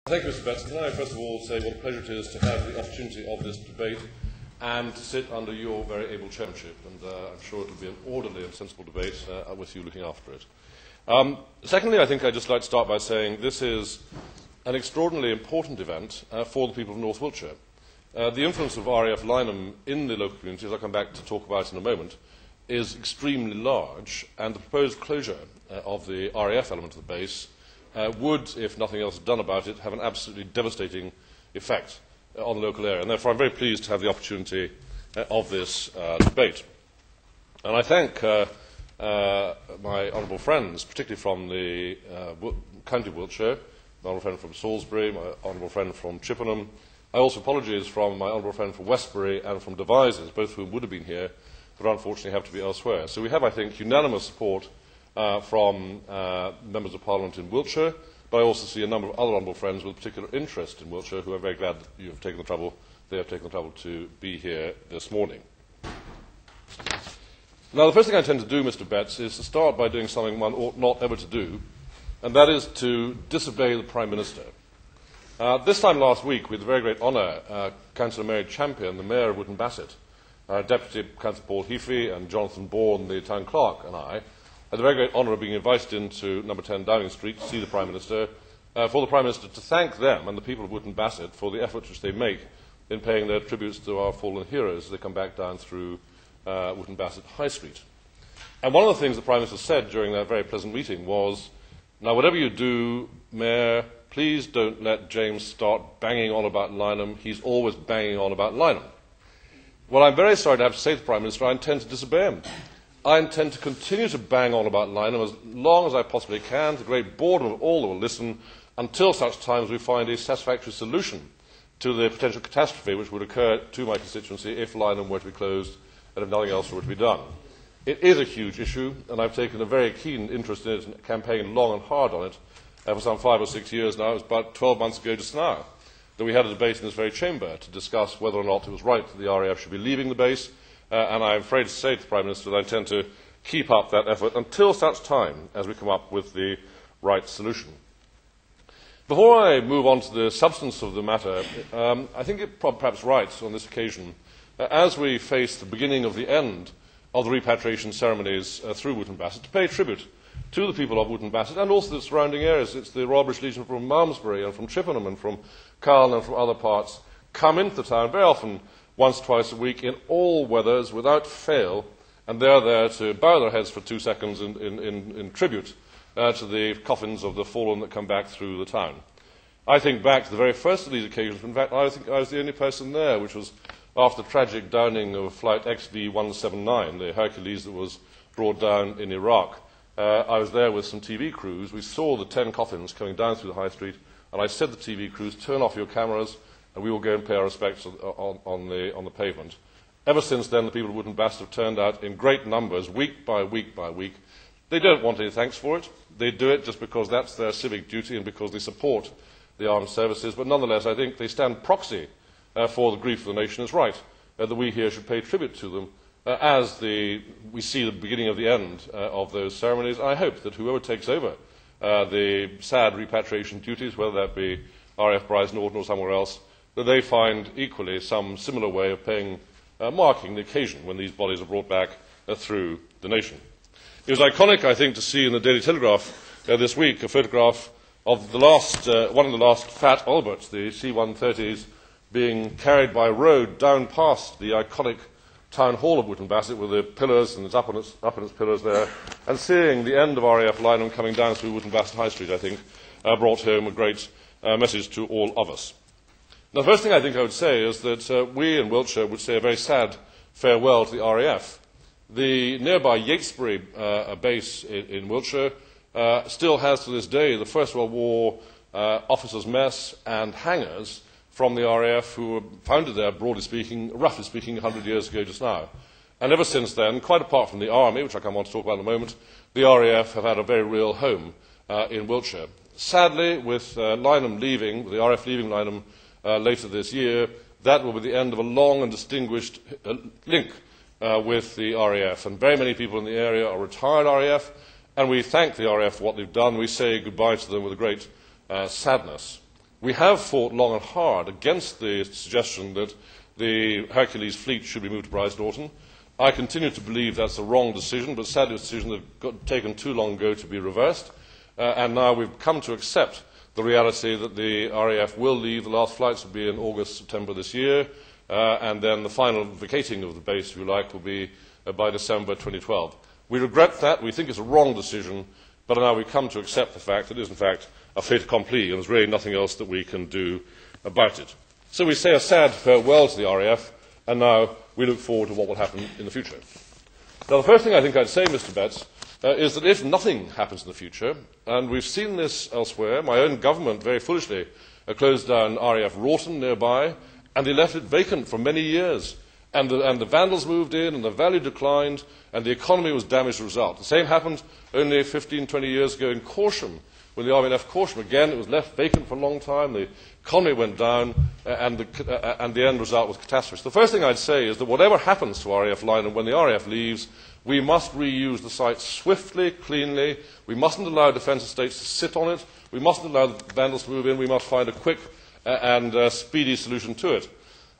Thank you, Mr. Betts. Can I first of all say what a pleasure it is to have the opportunity of this debate and to sit under your very able chairmanship, and I'm sure it will be an orderly and sensible debate with you looking after it. Secondly, I think I'd just like to start by saying this is an extraordinarily important event for the people of North Wiltshire. The influence of RAF Lyneham in the local community, as I'll come back to talk about in a moment, is extremely large, and the proposed closure of the RAF element of the base would, if nothing else is done about it, have an absolutely devastating effect on the local area. And therefore I'm very pleased to have the opportunity of this debate. And I thank my honourable friends, particularly from the county of Wiltshire, my honourable friend from Salisbury, my honourable friend from Chippenham. I also apologise from my honourable friend from Westminster and from Devizes, both of whom would have been here, but unfortunately have to be elsewhere. So we have, I think, unanimous support from members of Parliament in Wiltshire, but I also see a number of other honourable friends with particular interest in Wiltshire who are very glad that you have taken the trouble, they have taken the trouble to be here this morning. Now, the first thing I intend to do, Mr. Betts, is to start by doing something one ought not ever to do, and that is to disobey the Prime Minister. This time last week, we had the very great honour, Councillor Mary Champion, the Mayor of Wootton Bassett, Deputy Councillor Paul Heafy and Jonathan Bourne, the Town Clerk, and I, had the very great honour of being invited into number 10 Downing Street to see the Prime Minister, for the Prime Minister to thank them and the people of Wootton Bassett for the efforts which they make in paying their tributes to our fallen heroes as they come back down through Wootton Bassett High Street. And one of the things the Prime Minister said during that very pleasant meeting was, "Now, whatever you do, Mayor, please don't let James start banging on about Lyneham. He's always banging on about Lyneham." Well, I'm very sorry to have to say to the Prime Minister, I intend to disobey him. I intend to continue to bang on about Lyneham as long as I possibly can, to the great boredom of all that will listen, until such time as we find a satisfactory solution to the potential catastrophe which would occur to my constituency if Lyneham were to be closed and if nothing else were to be done. It is a huge issue, and I've taken a very keen interest in it and campaigned long and hard on it for some 5 or 6 years now. It was about 12 months ago just now that we had a debate in this very chamber to discuss whether or not it was right that the RAF should be leaving the base, and I am afraid to say to the Prime Minister that I intend to keep up that effort until such time as we come up with the right solution. Before I move on to the substance of the matter, I think it perhaps right on this occasion, as we face the beginning of the end of the repatriation ceremonies through Wootton Bassett, to pay tribute to the people of Wootton Bassett and also the surrounding areas. It's the Royal British Legion from Malmesbury and from Chippenham and from Carl and from other parts come into the town very often once, twice a week in all weathers without fail, and they're there to bow their heads for 2 seconds in tribute to the coffins of the fallen that come back through the town. I think back to the very first of these occasions. In fact, I think I was the only person there, which was after the tragic downing of flight XV-179, the Hercules that was brought down in Iraq. I was there with some TV crews. We saw the 10 coffins coming down through the high street, and I said to the TV crews, "Turn off your cameras, and we will go and pay our respects on the pavement." Ever since then, the people of Wootton Bassett have turned out in great numbers, week by week by week. They don't want any thanks for it. They do it just because that's their civic duty and because they support the armed services. But nonetheless, I think they stand proxy for the grief of the nation. It's right that we here should pay tribute to them as we see the beginning of the end of those ceremonies. I hope that whoever takes over the sad repatriation duties, whether that be RAF Brize Norton or somewhere else, that they find equally some similar way of marking the occasion when these bodies are brought back through the nation. It was iconic, I think, to see in the Daily Telegraph this week a photograph of one of the last Fat Alberts, the C-130s, being carried by road down past the iconic town hall of Wootton Bassett with the pillars, and it's up on its pillars there, and seeing the end of RAF Lyneham coming down through Wootton Bassett High Street, I think, brought home a great message to all of us. Now, the first thing I think I would say is that we in Wiltshire would say a very sad farewell to the RAF. The nearby Yatesbury base in Wiltshire still has to this day the First World War officers' mess and hangars from the RAF who were founded there, broadly speaking, roughly speaking, 100 years ago just now. And ever since then, quite apart from the Army, which I come on to talk about in a moment, the RAF have had a very real home in Wiltshire. Sadly, with Lyneham leaving, with the RAF leaving Lyneham later this year, that will be the end of a long and distinguished link with the RAF. And very many people in the area are retired RAF, and we thank the RAF for what they've done. We say goodbye to them with a great sadness. We have fought long and hard against the suggestion that the Hercules fleet should be moved to Brize Norton. I continue to believe that's a wrong decision, but sadly it's a decision that got taken too long ago to be reversed, and now we've come to accept the reality that the RAF will leave. The last flights will be in August, September this year, and then the final vacating of the base, if you like, will be by December 2012. We regret that. We think it's a wrong decision, but now we come to accept the fact that it is, in fact, a fait accompli, and there's really nothing else that we can do about it. So we say a sad farewell to the RAF, and now we look forward to what will happen in the future. Now, the first thing I think I'd say, Mr. Betts, is that if nothing happens in the future, and we've seen this elsewhere, my own government very foolishly closed down RAF Rawton nearby, and they left it vacant for many years. And the vandals moved in, and the value declined, and the economy was damaged as a result. The same happened only 15, 20 years ago in Corsham. When the army left Corsham again, it was left vacant for a long time, the economy went down, and the end result was catastrophe. So the first thing I'd say is that whatever happens to RAF Lyneham, when the RAF leaves, we must reuse the site swiftly, cleanly. We mustn't allow defence estates to sit on it. We mustn't allow the vandals to move in. We must find a quick and speedy solution to it.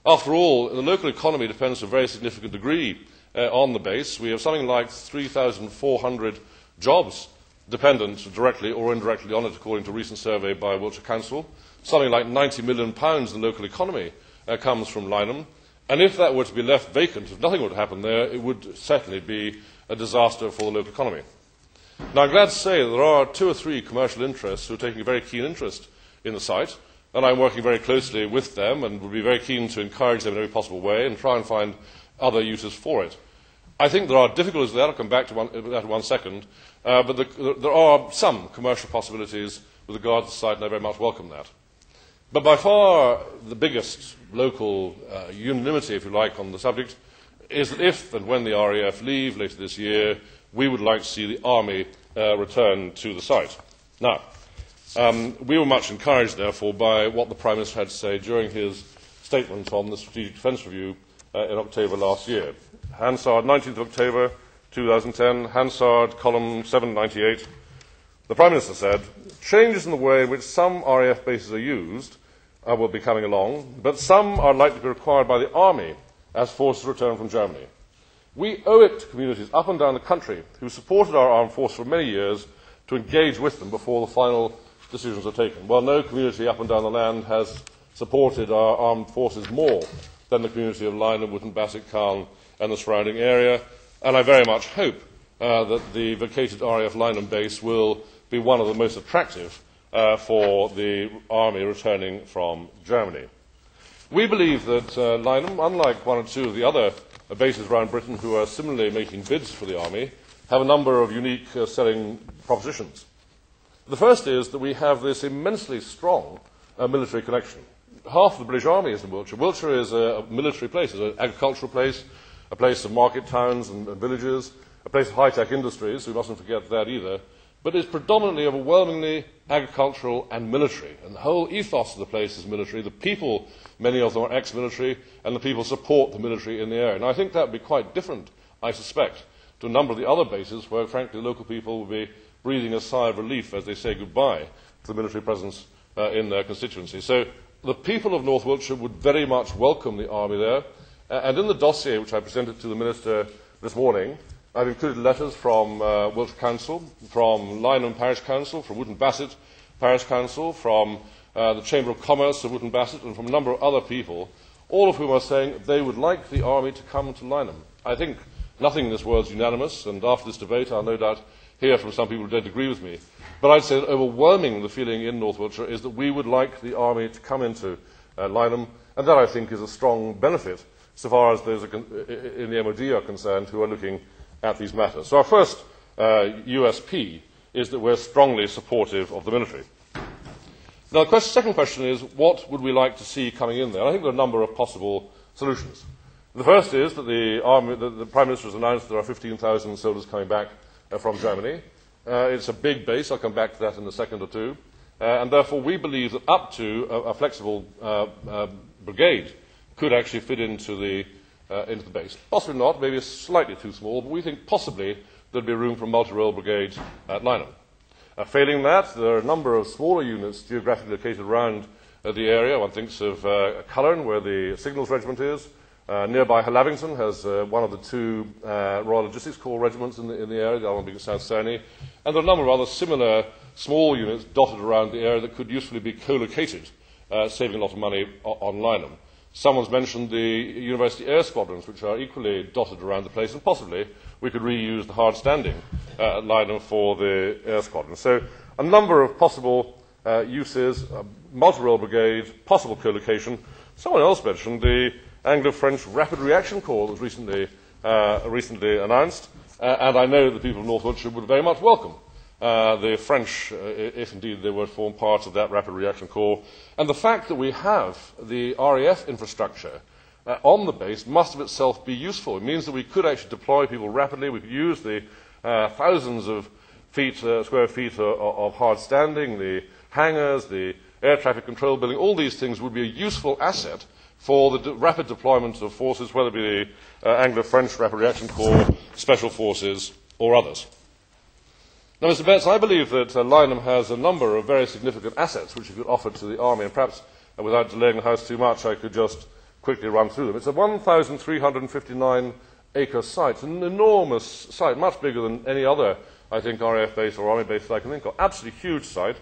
After all, the local economy depends to a very significant degree on the base. We have something like 3,400 jobs dependent directly or indirectly on it, according to a recent survey by Wiltshire Council. Something like £90 million in the local economy comes from Lyneham. And if that were to be left vacant, if nothing were to happen there, it would certainly be a disaster for the local economy. Now, I'm glad to say that there are 2 or 3 commercial interests who are taking a very keen interest in the site, and I'm working very closely with them and would be very keen to encourage them in every possible way and try and find other uses for it. I think there are difficulties with that. I'll come back to that in 1 second. But there are some commercial possibilities with regard to the site, and I very much welcome that. But by far the biggest local unanimity, if you like, on the subject is that if and when the RAF leave later this year, we would like to see the Army return to the site. Now, we were much encouraged, therefore, by what the Prime Minister had to say during his statement on the Strategic Defence Review in October last year. Hansard, 19th of October 2010, Hansard, column 798. The Prime Minister said, "Changes in the way in which some RAF bases are used will be coming along, but some are likely to be required by the Army as forces return from Germany. We owe it to communities up and down the country who supported our armed force for many years to engage with them before the final decisions are taken." Well, no community up and down the land has supported our armed forces more than the community of Lyneham, Wootton Bassett, Calne and the surrounding area, and I very much hope that the vacated RAF Lyneham base will be one of the most attractive for the Army returning from Germany. We believe that Lyneham, unlike 1 or 2 of the other bases around Britain who are similarly making bids for the Army, have a number of unique selling propositions. The first is that we have this immensely strong military connection. Half of the British Army is in Wiltshire. Wiltshire is a military place, it's an agricultural place, a place of market towns and villages, a place of high-tech industries, we mustn't forget that either, but it's predominantly, overwhelmingly agricultural and military. And the whole ethos of the place is military. The people, many of them are ex-military, and the people support the military in the area. And I think that would be quite different, I suspect, to a number of the other bases where, frankly, local people will be breathing a sigh of relief as they say goodbye to the military presence in their constituency. So the people of North Wiltshire would very much welcome the Army there. And in the dossier which I presented to the Minister this morning, I've included letters from Wiltshire Council, from Lyneham Parish Council, from Wootton Bassett Parish Council, from the Chamber of Commerce of Wootton Bassett, and from a number of other people, all of whom are saying they would like the Army to come to Lyneham. I think nothing in this world is unanimous, and after this debate I'll no doubt hear from some people who don't agree with me. But I'd say that overwhelming the feeling in North Wiltshire is that we would like the Army to come into Lyneham, and that I think is a strong benefit so far as those in the MOD are concerned who are looking at these matters. So our first USP is that we're strongly supportive of the military. Now, the second question is, what would we like to see coming in there? I think there are a number of possible solutions. The first is that the Prime Minister has announced there are 15,000 soldiers coming back from Germany. It's a big base. I'll come back to that in a second or two. And therefore, we believe that up to a flexible brigade could actually fit into the base. Possibly not, maybe it's slightly too small, but we think possibly there'd be room for a multi-role brigade at Lyneham. Failing that, there are a number of smaller units geographically located around the area. One thinks of Cullen, where the Signals Regiment is. Nearby Lavington has one of the two Royal Logistics Corps regiments in the area, the other one being at South Cerney. And there are a number of other similar small units dotted around the area that could usefully be co-located, saving a lot of money on Lyneham. Someone's mentioned the University Air Squadrons, which are equally dotted around the place, and possibly we could reuse the hard standing at Lyneham for the Air Squadron. So a number of possible uses, multi-role brigade, possible co-location. Someone else mentioned the Anglo-French Rapid Reaction Corps that was recently announced, and I know the people of North Wiltshire would very much welcome the French, if indeed they were to form part of that Rapid Reaction Corps. And the fact that we have the RAF infrastructure on the base must of itself be useful. It means that we could actually deploy people rapidly. We could use the thousands of square feet of hard standing, the hangars, the air traffic control building. All these things would be a useful asset for the rapid deployment of forces, whether it be the Anglo-French Rapid Reaction Corps, Special Forces, or others. Now, Mr. Betts, I believe that Lyneham has a number of very significant assets which you could offer to the Army, and perhaps, without delaying the House too much, I could just quickly run through them. It's a 1,359-acre site, an enormous site, much bigger than any other, I think, RAF base or Army base that I can think of. Absolutely huge site,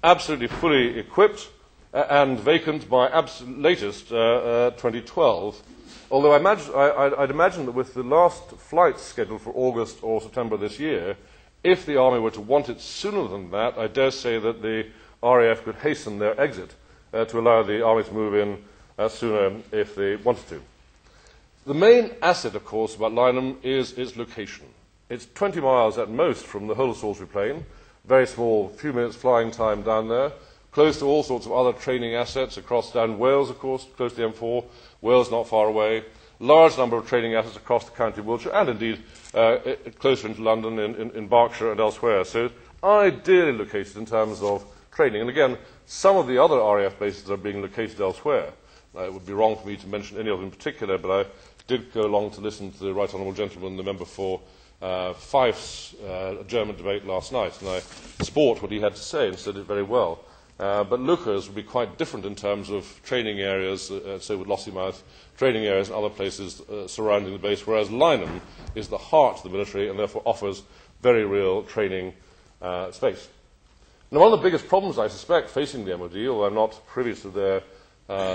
absolutely fully equipped, and vacant by latest 2012. Although I'd imagine that with the last flights scheduled for August or September this year, if the Army were to want it sooner than that, I dare say that the RAF could hasten their exit to allow the Army to move in sooner if they wanted to. The main asset, of course, about Lyneham is its location. It's 20 miles at most from the whole of Salisbury Plain, very small, few minutes flying time down there, close to all sorts of other training assets across down Wales, of course, close to the M4, Wales not far away, large number of training assets across the county of Wiltshire, and indeed closer into London, in Berkshire and elsewhere. So ideally located in terms of training. And again, some of the other RAF bases are being located elsewhere. It would be wrong for me to mention any of them in particular, but I did go along to listen to the Right Honourable Gentleman, the member for Fife's German debate last night, and I support what he had to say and said it very well. But Lucas would be quite different in terms of training areas, so would Lossiemouth, training areas and other places surrounding the base, whereas Lyneham is the heart of the military and therefore offers very real training space. Now, one of the biggest problems, I suspect, facing the MOD, although I'm not privy to their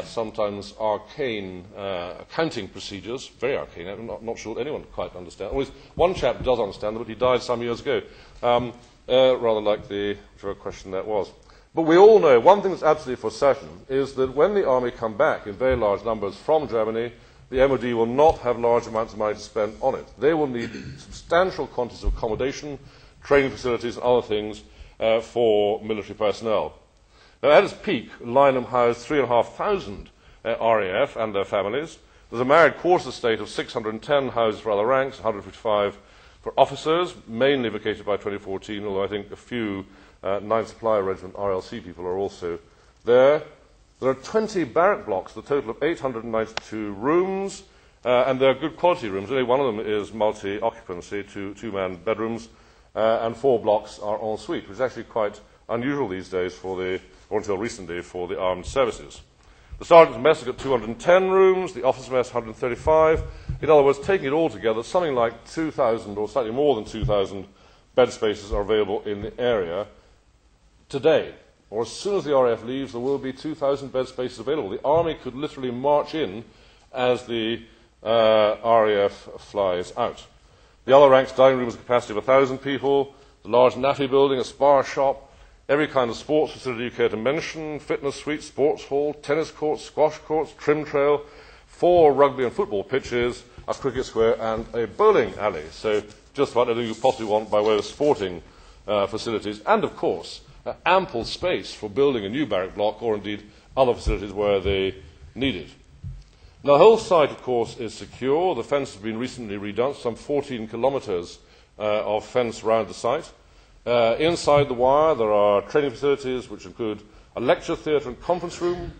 sometimes arcane accounting procedures, very arcane, I'm not sure anyone quite understands. Always, one chap does understand them, but he died some years ago, rather like whichever question that was. But we all know, one thing that's absolutely for certain, is that when the Army come back in very large numbers from Germany, the MOD will not have large amounts of money to spend on it. They will need substantial quantities of accommodation, training facilities and other things for military personnel. Now, at its peak, Lyneham housed 3,500 RAF and their families. There's a married quarters estate of 610 houses for other ranks, 155 for officers, mainly vacated by 2014, although I think a few 9th Supply Regiment RLC people are also there. There are 20 barrack blocks, the total of 892 rooms, and they're good quality rooms. Only one of them is multi-occupancy, two-man bedrooms, and 4 blocks are en suite, which is actually quite unusual these days or until recently, for the armed services. The Sergeant's Mess has got 210 rooms, the Officer Mess 135. In other words, taking it all together, something like 2,000 or slightly more than 2,000 bed spaces are available in the area today. Or as soon as the RAF leaves, there will be 2,000 bed spaces available. The Army could literally march in as the RAF flies out. The other ranks' dining room has a capacity of 1,000 people, the large naffy building, a spar shop, every kind of sports facility you care to mention, fitness suite, sports hall, tennis courts, squash courts, trim trail, 4 rugby and football pitches, a cricket square and a bowling alley. So just about everything you possibly want by way of sporting facilities, and of course ample space for building a new barrack block or indeed other facilities where they need it. Now, the whole site, of course, is secure. The fence has been recently redone, some 14 kilometres of fence around the site. Inside the wire, there are training facilities which include a lecture theatre and conference room,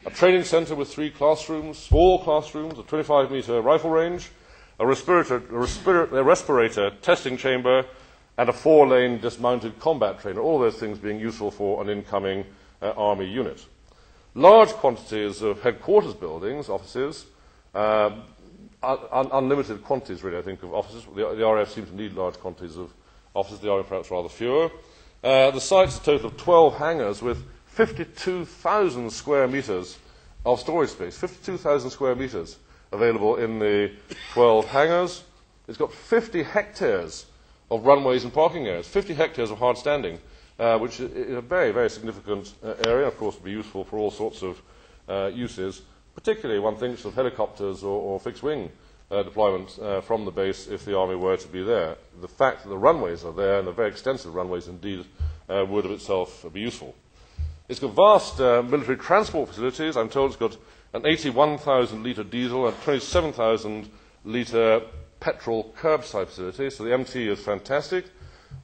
a training centre with 3 classrooms, small classrooms, a 25-metre rifle range, a respirator testing chamber, and a 4-lane dismounted combat trainer, all those things being useful for an incoming Army unit. large quantities of headquarters buildings, offices, unlimited quantities, really, I think, of offices. The RAF seems to need large quantities of offices, the Army perhaps rather fewer. The site's a total of 12 hangars with 52,000 square metres of storage space, 52,000 square metres available in the 12 hangars. It's got 50 hectares of runways and parking areas, 50 hectares of hard standing, which is a very, very significant area. Of course, would be useful for all sorts of uses, particularly one thinks of helicopters or fixed-wing deployment from the base if the Army were to be there. The fact that the runways are there, and the very extensive runways indeed, would of itself be useful. It's got vast military transport facilities. I'm told it's got an 81,000-litre diesel and 27,000-litre petrol curbside facility, so the MT is fantastic.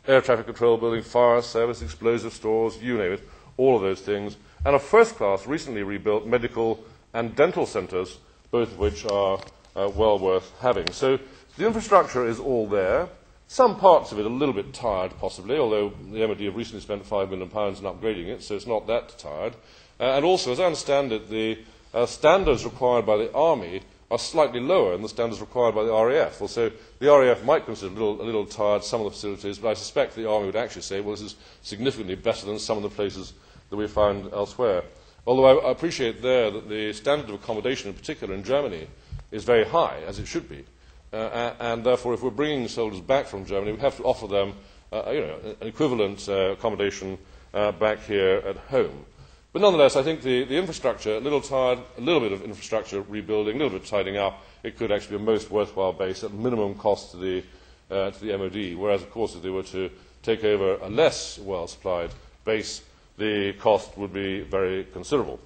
Air traffic control building, fire service, explosive stores, you name it, all of those things. And a first-class, recently rebuilt medical and dental centres, both of which are well worth having. So the infrastructure is all there. Some parts of it a little bit tired, possibly, although the MOD have recently spent £5 million in upgrading it, so it's not that tired. And also, as I understand it, the standards required by the Army are slightly lower than the standards required by the RAF. Also, the RAF might consider a little tired some of the facilities, but I suspect the Army would actually say, well, this is significantly better than some of the places that we've found elsewhere. Although I appreciate there that the standard of accommodation, in particular in Germany, is very high, as it should be. And therefore, if we're bringing soldiers back from Germany, we have to offer them an equivalent accommodation back here at home. But nonetheless, I think the infrastructure, a little tired, a little bit of infrastructure rebuilding, a little bit tidying up, it could actually be a most worthwhile base at minimum cost to the MOD, whereas, of course, if they were to take over a less well-supplied base, the cost would be very considerable.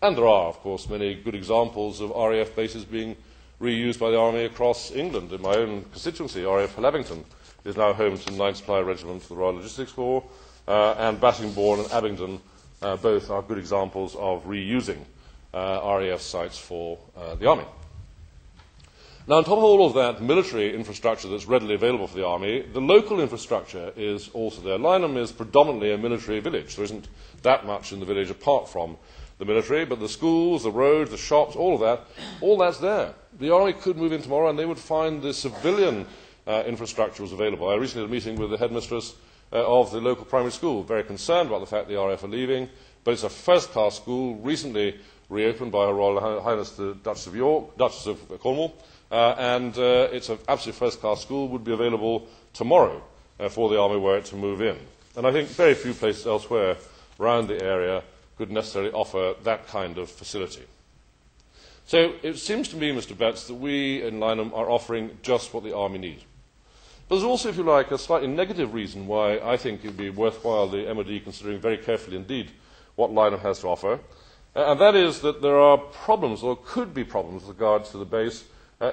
And there are, of course, many good examples of RAF bases being reused by the Army across England. In my own constituency, RAF Lyneham is now home to the 9th Supply Regiment for the Royal Logistics Corps, and Bassingbourn and Abingdon both are good examples of reusing RAF sites for the Army. Now, on top of all of that military infrastructure that's readily available for the Army, the local infrastructure is also there. Lyneham is predominantly a military village. There isn't that much in the village apart from the military, but the schools, the roads, the shops, all that's there. The Army could move in tomorrow and they would find the civilian infrastructure was available. I recently had a meeting with the headmistress of the local primary school, very concerned about the fact the RAF are leaving, but it's a first-class school, recently reopened by Her Royal Highness the Duchess of Cornwall, and it's an absolutely first-class school, would be available tomorrow for the Army were it to move in. And I think very few places elsewhere around the area could necessarily offer that kind of facility. So it seems to me, Mr. Betts, that we in Lyneham are offering just what the Army needs. But there's also, if you like, a slightly negative reason why I think it would be worthwhile the MOD considering very carefully indeed what Lyneham has to offer, and that is that there are problems, or could be problems, with regard to the base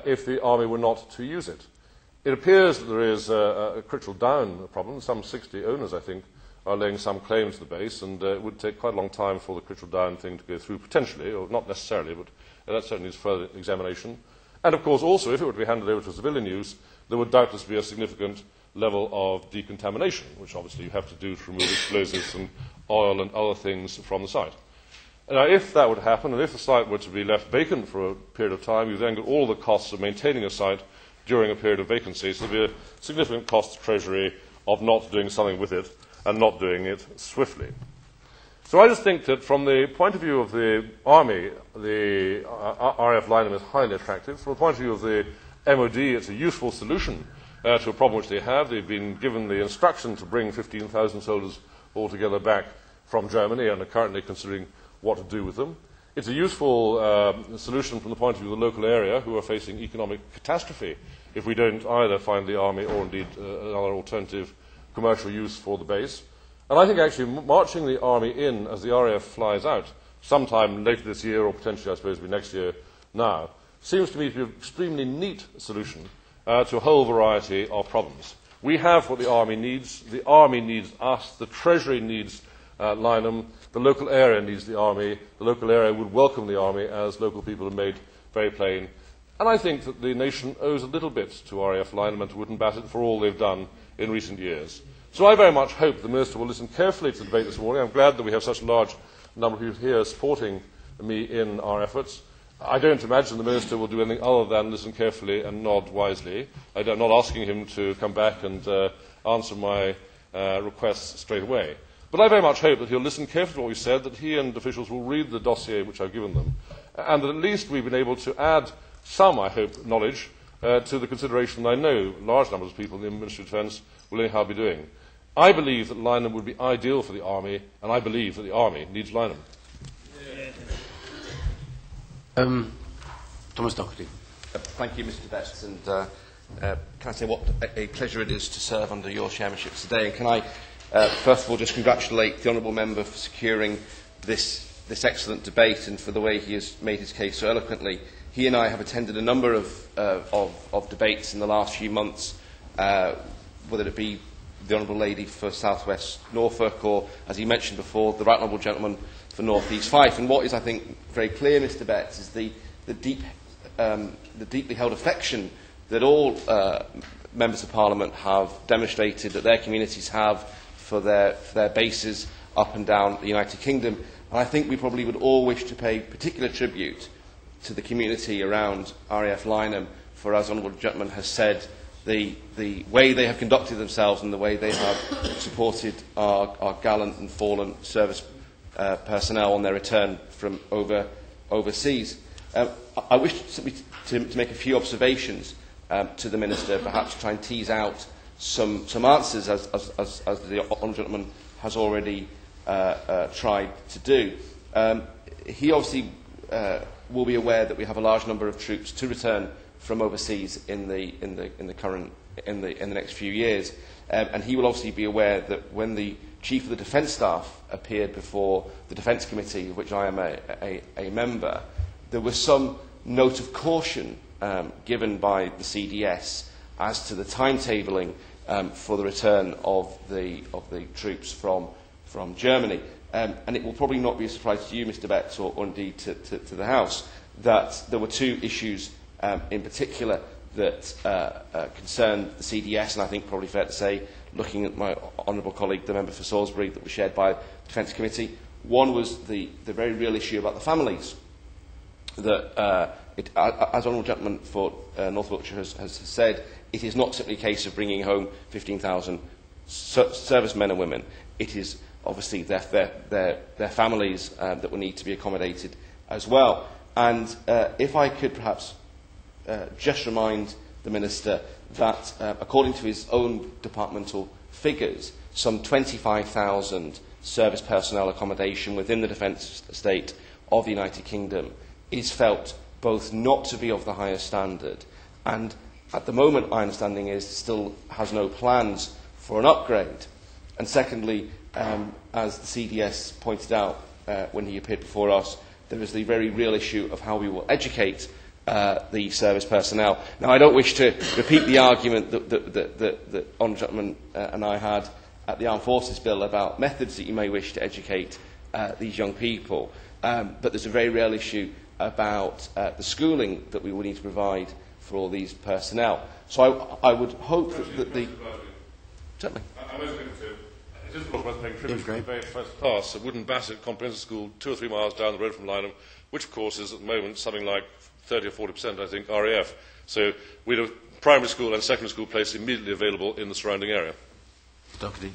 if the Army were not to use it. It appears that there is a Critchell Down problem. Some 60 owners, I think, are laying some claim to the base, and it would take quite a long time for the Critchell Down thing to go through, potentially, or not necessarily, but that certainly needs further examination. And, of course, also, if it were to be handed over to civilian use, there would doubtless be a significant level of decontamination, which obviously you have to do to remove explosives and oil and other things from the site. Now, if that would happen, and if the site were to be left vacant for a period of time, you then get all the costs of maintaining a site during a period of vacancy, so there would be a significant cost to Treasury of not doing something with it and not doing it swiftly. So I just think that from the point of view of the Army, the RAF Lyneham is highly attractive. From the point of view of the MOD, it's a useful solution to a problem which they have. They've been given the instruction to bring 15,000 soldiers altogether back from Germany and are currently considering what to do with them. It's a useful solution from the point of view of the local area who are facing economic catastrophe if we don't either find the Army or indeed another alternative commercial use for the base. And I think actually marching the Army in as the RAF flies out sometime later this year, or potentially I suppose it'll be next year now, seems to me to be an extremely neat solution to a whole variety of problems. We have what the Army needs us, the Treasury needs Lyneham, the local area needs the Army, the local area would welcome the Army, as local people have made very plain. And I think that the nation owes a little bit to RAF Lyneham and to Wootton Bassett for all they've done in recent years. So I very much hope the Minister will listen carefully to the debate this morning. I'm glad that we have such a large number of people here supporting me in our efforts. I don't imagine the Minister will do anything other than listen carefully and nod wisely. I'm not asking him to come back and answer my requests straight away. But I very much hope that he'll listen carefully to what we've said, that he and officials will read the dossier which I've given them, and that at least we've been able to add some, I hope, knowledge to the consideration that I know large numbers of people in the Ministry of Defence will anyhow be doing. I believe that Lyneham would be ideal for the Army, and I believe that the Army needs Lyneham. Thomas Doherty. Thank you, Mr. Betts, and can I say what a pleasure it is to serve under your chairmanship today, and can I first of all just congratulate the Honourable Member for securing this excellent debate and for the way he has made his case so eloquently. He and I have attended a number of debates in the last few months, whether it be the Honourable Lady for South West Norfolk or, as he mentioned before, the Right Honourable Gentleman for North East Fife. And what is, I think, very clear, Mr. Betts, is the deeply held affection that all Members of Parliament have demonstrated, that their communities have for their bases up and down the United Kingdom. And I think we probably would all wish to pay particular tribute to the community around RAF Lyneham for, as Honourable Gentleman has said, the way they have conducted themselves and the way they have supported our gallant and fallen service personnel on their return from overseas. I wish simply to make a few observations to the Minister, perhaps try and tease out some answers, as the Honourable Gentleman has already tried to do. He obviously will be aware that we have a large number of troops to return from overseas in the next few years, and he will obviously be aware that when the Chief of the Defence Staff appeared before the Defence Committee, of which I am a member, there was some note of caution given by the CDS as to the timetabling for the return of the troops from Germany. And it will probably not be a surprise to you, Mr. Betts, or indeed to the House, that there were two issues in particular that concerned the CDS, and I think probably fair to say, looking at my honourable colleague, the member for Salisbury, that was shared by the Defence Committee. One was the very real issue about the families. That, as Honourable Gentleman for North Wiltshire has said, it is not simply a case of bringing home 15,000 servicemen and women. It is obviously their families that will need to be accommodated as well. And if I could perhaps just remind the Minister that, according to his own departmental figures, some 25,000 service personnel accommodation within the defence estate of the United Kingdom is felt both not to be of the highest standard, and at the moment, my understanding is, still has no plans for an upgrade. And secondly, as the CDS pointed out when he appeared before us, there is the very real issue of how we will educate the service personnel. Now, I don't wish to repeat the argument that Honourable Gentleman and I had at the Armed Forces Bill about methods that you may wish to educate these young people, but there's a very real issue about the schooling that we will need to provide for all these personnel. So I would hope that the... Certainly. It is, of course, worth paying tribute to the very first class at Wooden Bassett Comprehensive School, 2 or 3 miles down the road from Lyneham, which, of course, is at the moment something like 30 or 40%, I think, RAF. So we have primary school and secondary school places immediately available in the surrounding area. Doherty.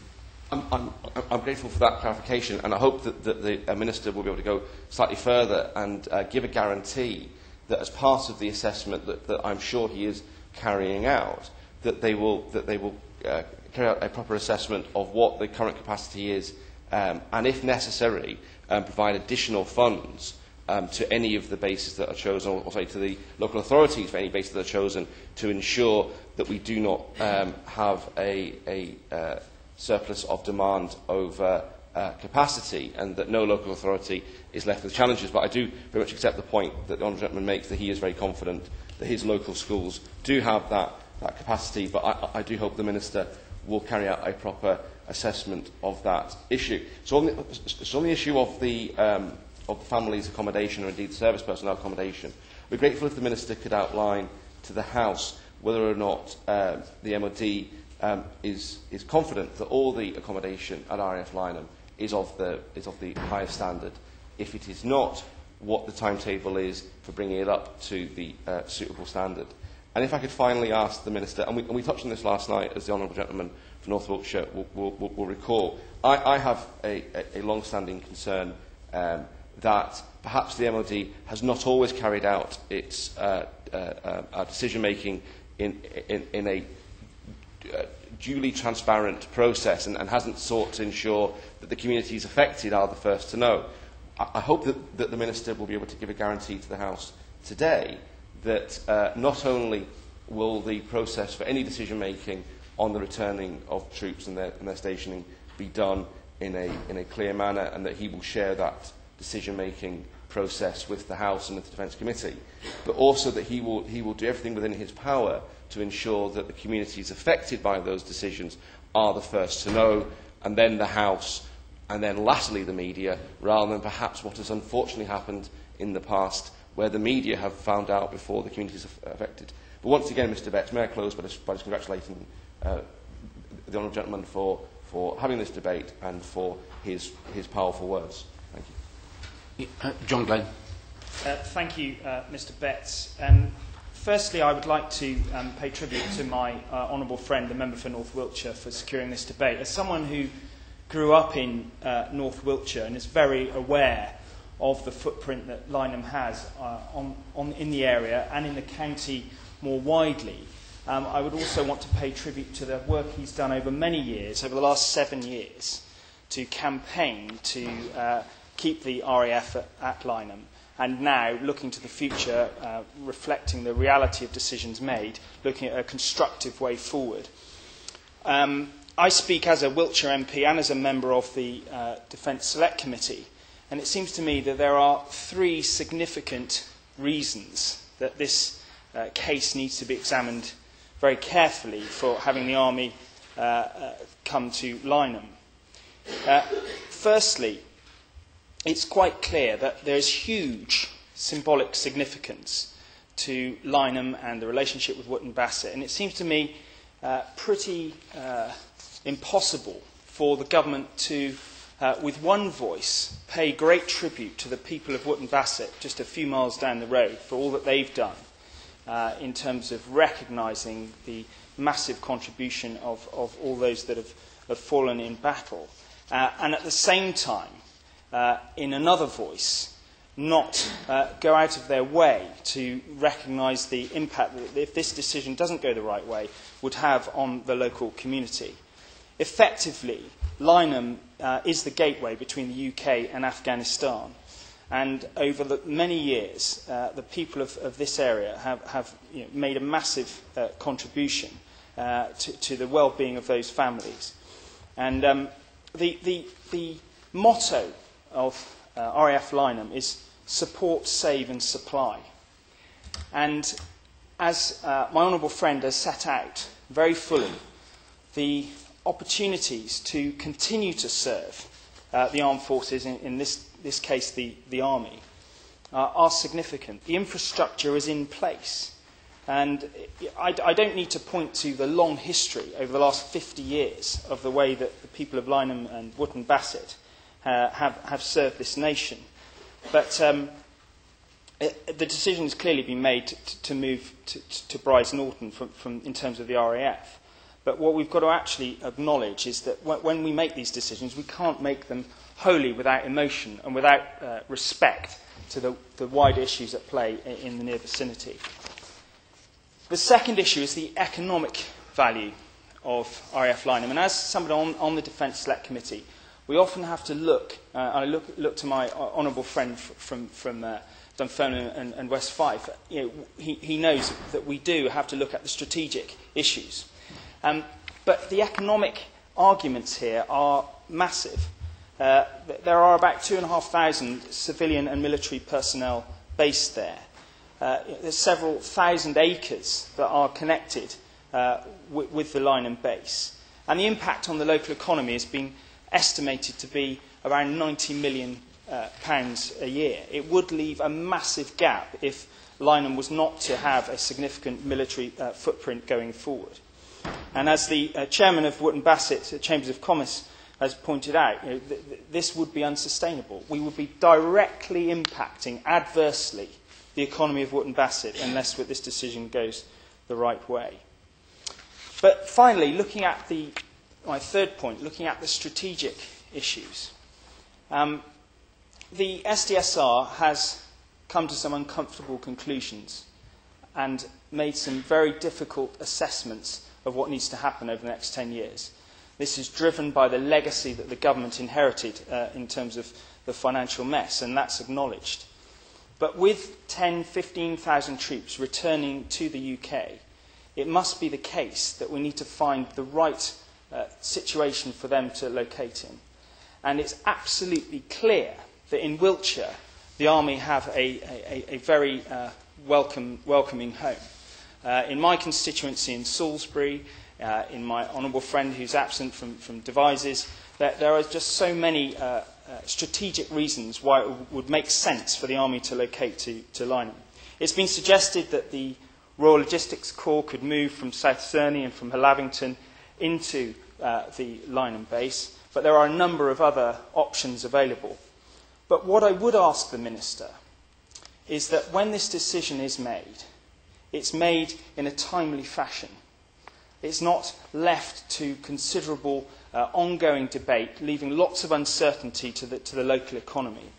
I'm grateful for that clarification, and I hope that the Minister will be able to go slightly further and give a guarantee that, as part of the assessment that I'm sure he is carrying out, that they will carry out a proper assessment of what the current capacity is, and, if necessary, provide additional funds to any of the bases that are chosen, or say to the local authorities for any bases that are chosen, to ensure that we do not have a surplus of demand over capacity, and that no local authority is left with challenges. But I do very much accept the point that the Honourable Gentleman makes, that he is very confident that his local schools do have that capacity, but I do hope the Minister will carry out a proper assessment of that issue. So on the issue of the families' accommodation, or indeed the service personnel accommodation, we're grateful if the Minister could outline to the House whether or not the MOD is confident that all the accommodation at RAF Lyneham is of the highest standard. if it is not, what the timetable is for bringing it up to the suitable standard. And if I could finally ask the Minister, and we touched on this last night, as the Honourable Gentleman from North Wiltshire will recall, I have a long-standing concern that perhaps the MOD has not always carried out its decision-making in a duly transparent process and hasn't sought to ensure that the communities affected are the first to know. I hope that the Minister will be able to give a guarantee to the House today that not only will the process for any decision-making on the returning of troops and their stationing be done in a clear manner, and that he will share that decision-making process with the House and with the Defence Committee, but also that he will do everything within his power to ensure that the communities affected by those decisions are the first to know, and then the House, and then lastly the media, rather than perhaps what has unfortunately happened in the past, where the media have found out before the communities are affected. But once again, Mr Betts, may I close by just congratulating the Honourable Gentleman for having this debate and for his powerful words. Thank you. John Glen. Thank you, Mr Betts. Firstly, I would like to pay tribute to my honourable friend, the member for North Wiltshire, for securing this debate. As someone who grew up in North Wiltshire and is very aware of the footprint that Lyneham has in the area and in the county more widely, I would also want to pay tribute to the work he's done over many years, over the last 7 years, to campaign to keep the RAF at Lyneham, and now, looking to the future, reflecting the reality of decisions made, looking at a constructive way forward. I speak as a Wiltshire MP and as a member of the Defence Select Committee, and it seems to me that there are 3 significant reasons that this case needs to be examined very carefully for having the Army come to Lyneham. Firstly, it's quite clear that there is huge symbolic significance to Lyneham and the relationship with Wootton Bassett, and it seems to me pretty impossible for the government to, with one voice, pay great tribute to the people of Wootton Bassett just a few miles down the road for all that they've done in terms of recognising the massive contribution of all those that have fallen in battle, and at the same time, in another voice, not go out of their way to recognise the impact that, if this decision doesn't go the right way, would have on the local community. Effectively, Lyneham is the gateway between the UK and Afghanistan, and over many years, the people of this area have made a massive contribution to the well-being of those families. And the motto of RAF Lyneham is support, save and supply. And as my honourable friend has set out very fully, the opportunities to continue to serve the armed forces, in this case the Army, are significant. The infrastructure is in place. And I don't need to point to the long history over the last 50 years of the way that the people of Lyneham and Wootton Bassett have served this nation. But the decision has clearly been made to move to Brides Norton in terms of the RAF. But what we've got to actually acknowledge is that when we make these decisions, we can't make them wholly without emotion and without respect to the wider issues at play in the near vicinity. The second issue is the economic value of RAF Lyneham. And as somebody on the Defence Select Committee, we often have to look, I look to my honourable friend from Dunfermline and West Fife. He knows that we do have to look at the strategic issues. But the economic arguments here are massive. There are about 2,500 civilian and military personnel based there. There's several thousand acres that are connected with the Lyneham base. And the impact on the local economy has been estimated to be around £90 million a year. It would leave a massive gap if Lyneham was not to have a significant military footprint going forward. And as the chairman of Wootton Bassett Chambers of Commerce has pointed out, this would be unsustainable. We would be directly impacting adversely the economy of Wootton Bassett unless this decision goes the right way. But finally, looking at my third point, looking at the strategic issues. The SDSR has come to some uncomfortable conclusions and made some very difficult assessments of what needs to happen over the next 10 years. This is driven by the legacy that the government inherited in terms of the financial mess, and that's acknowledged. But with 10,000, 15,000 troops returning to the UK, it must be the case that we need to find the right situation for them to locate in. And it's absolutely clear that in Wiltshire, the Army have a very welcoming home. In my constituency in Salisbury, in my honourable friend who's absent from Devizes, there are just so many strategic reasons why it would make sense for the Army to locate to Lyneham. It's been suggested that the Royal Logistics Corps could move from South Cerney and from Lavington into the Lyneham base, but there are a number of other options available. But what I would ask the Minister is that when this decision is made, it's made in a timely fashion. It's not left to considerable ongoing debate, leaving lots of uncertainty to the local economy.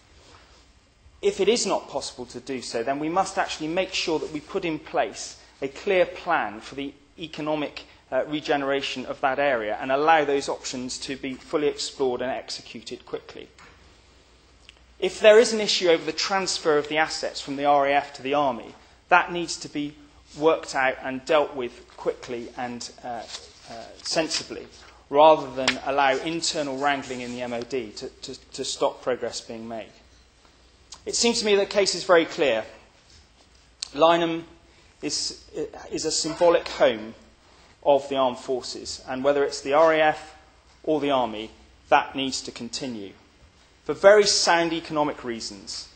If it is not possible to do so, then we must actually make sure that we put in place a clear plan for the economic regeneration of that area and allow those options to be fully explored and executed quickly. If there is an issue over the transfer of the assets from the RAF to the Army, that needs to be worked out and dealt with quickly and sensibly, rather than allow internal wrangling in the MOD to stop progress being made. It seems to me that the case is very clear. Lyneham is a symbolic home of the armed forces, and whether it's the RAF or the Army, that needs to continue. For very sound economic reasons,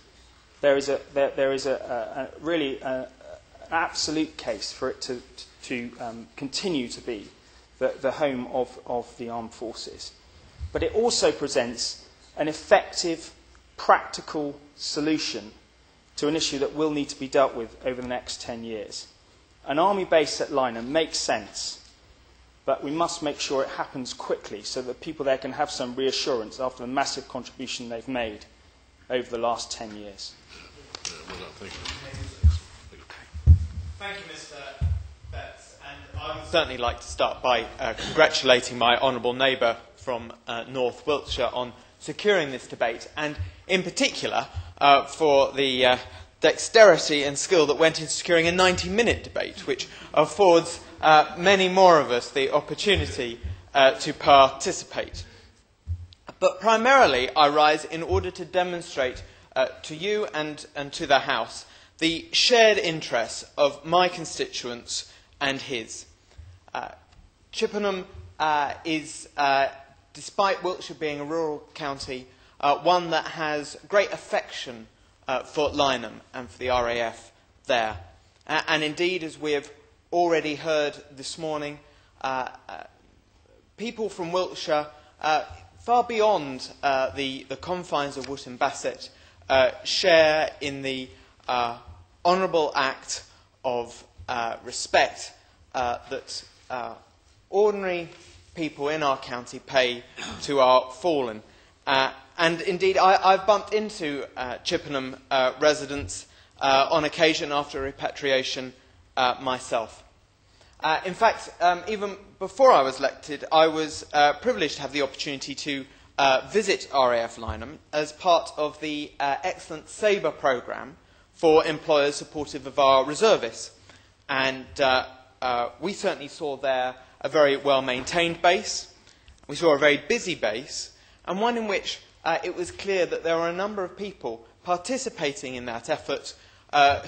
there is really an absolute case for it to continue to be the home of the armed forces. But it also presents an effective, practical solution to an issue that will need to be dealt with over the next 10 years. An army base at Lyneham makes sense, but we must make sure it happens quickly so that people there can have some reassurance after the massive contribution they've made over the last 10 years. Thank you, Mr. Betts. And I would certainly like to start by congratulating my honourable neighbour from North Wiltshire on securing this debate, and in particular for the dexterity and skill that went into securing a 90-minute debate, which affords many more of us the opportunity to participate. But primarily I rise in order to demonstrate to you and to the House the shared interests of my constituents and his. Chippenham is, despite Wiltshire being a rural county, one that has great affection for Lyneham and for the RAF there. And indeed, as we have already heard this morning, people from Wiltshire, far beyond the confines of Wootton Bassett, share in the honourable act of respect that ordinary people in our county pay to our fallen. And indeed, I've bumped into Chippenham residents on occasion after repatriation myself. In fact, even before I was elected, I was privileged to have the opportunity to visit RAF Lyneham as part of the excellent Sabre programme for employers supportive of our reservists. And we certainly saw there a very well-maintained base. We saw a very busy base, and one in which it was clear that there were a number of people participating in that effort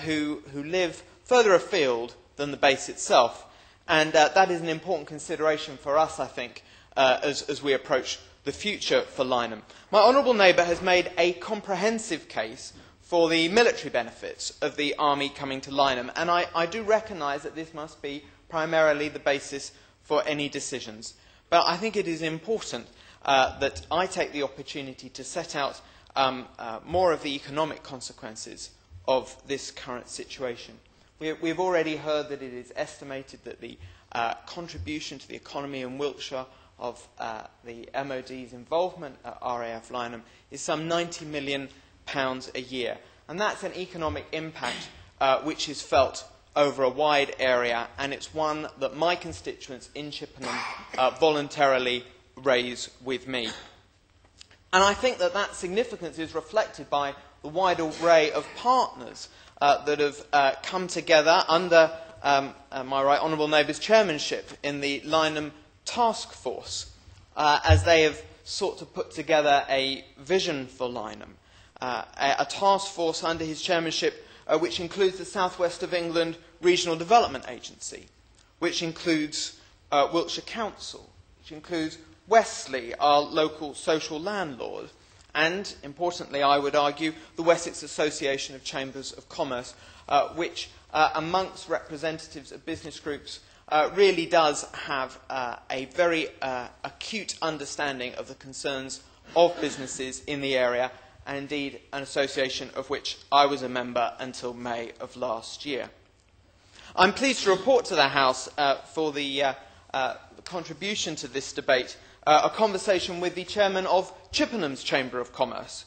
who live further afield than the base itself. And that is an important consideration for us, I think, as we approach the future for Lyneham. My honourable neighbour has made a comprehensive case for the military benefits of the Army coming to Lyneham, and I do recognise that this must be primarily the basis for any decisions. But I think it is important that I take the opportunity to set out more of the economic consequences of this current situation. We've already heard that it is estimated that the contribution to the economy in Wiltshire of the MOD's involvement at RAF Lyneham is some £90 million a year. And that's an economic impact which is felt over a wide area, and it's one that my constituents in Chippenham voluntarily raise with me. And I think that that significance is reflected by the wide array of partners that have come together under my right honourable neighbour's chairmanship in the Lyneham Task Force, as they have sought to put together a vision for Lyneham, a task force under his chairmanship which includes the South West of England Regional Development Agency, which includes Wiltshire Council, which includes Wesley, our local social landlord, and, importantly, I would argue, the Wessex Association of Chambers of Commerce, which, amongst representatives of business groups, really does have a very acute understanding of the concerns of businesses in the area, and indeed an association of which I was a member until May of last year. I'm pleased to report to the House for the contribution to this debate a conversation with the chairman of Chippenham's Chamber of Commerce,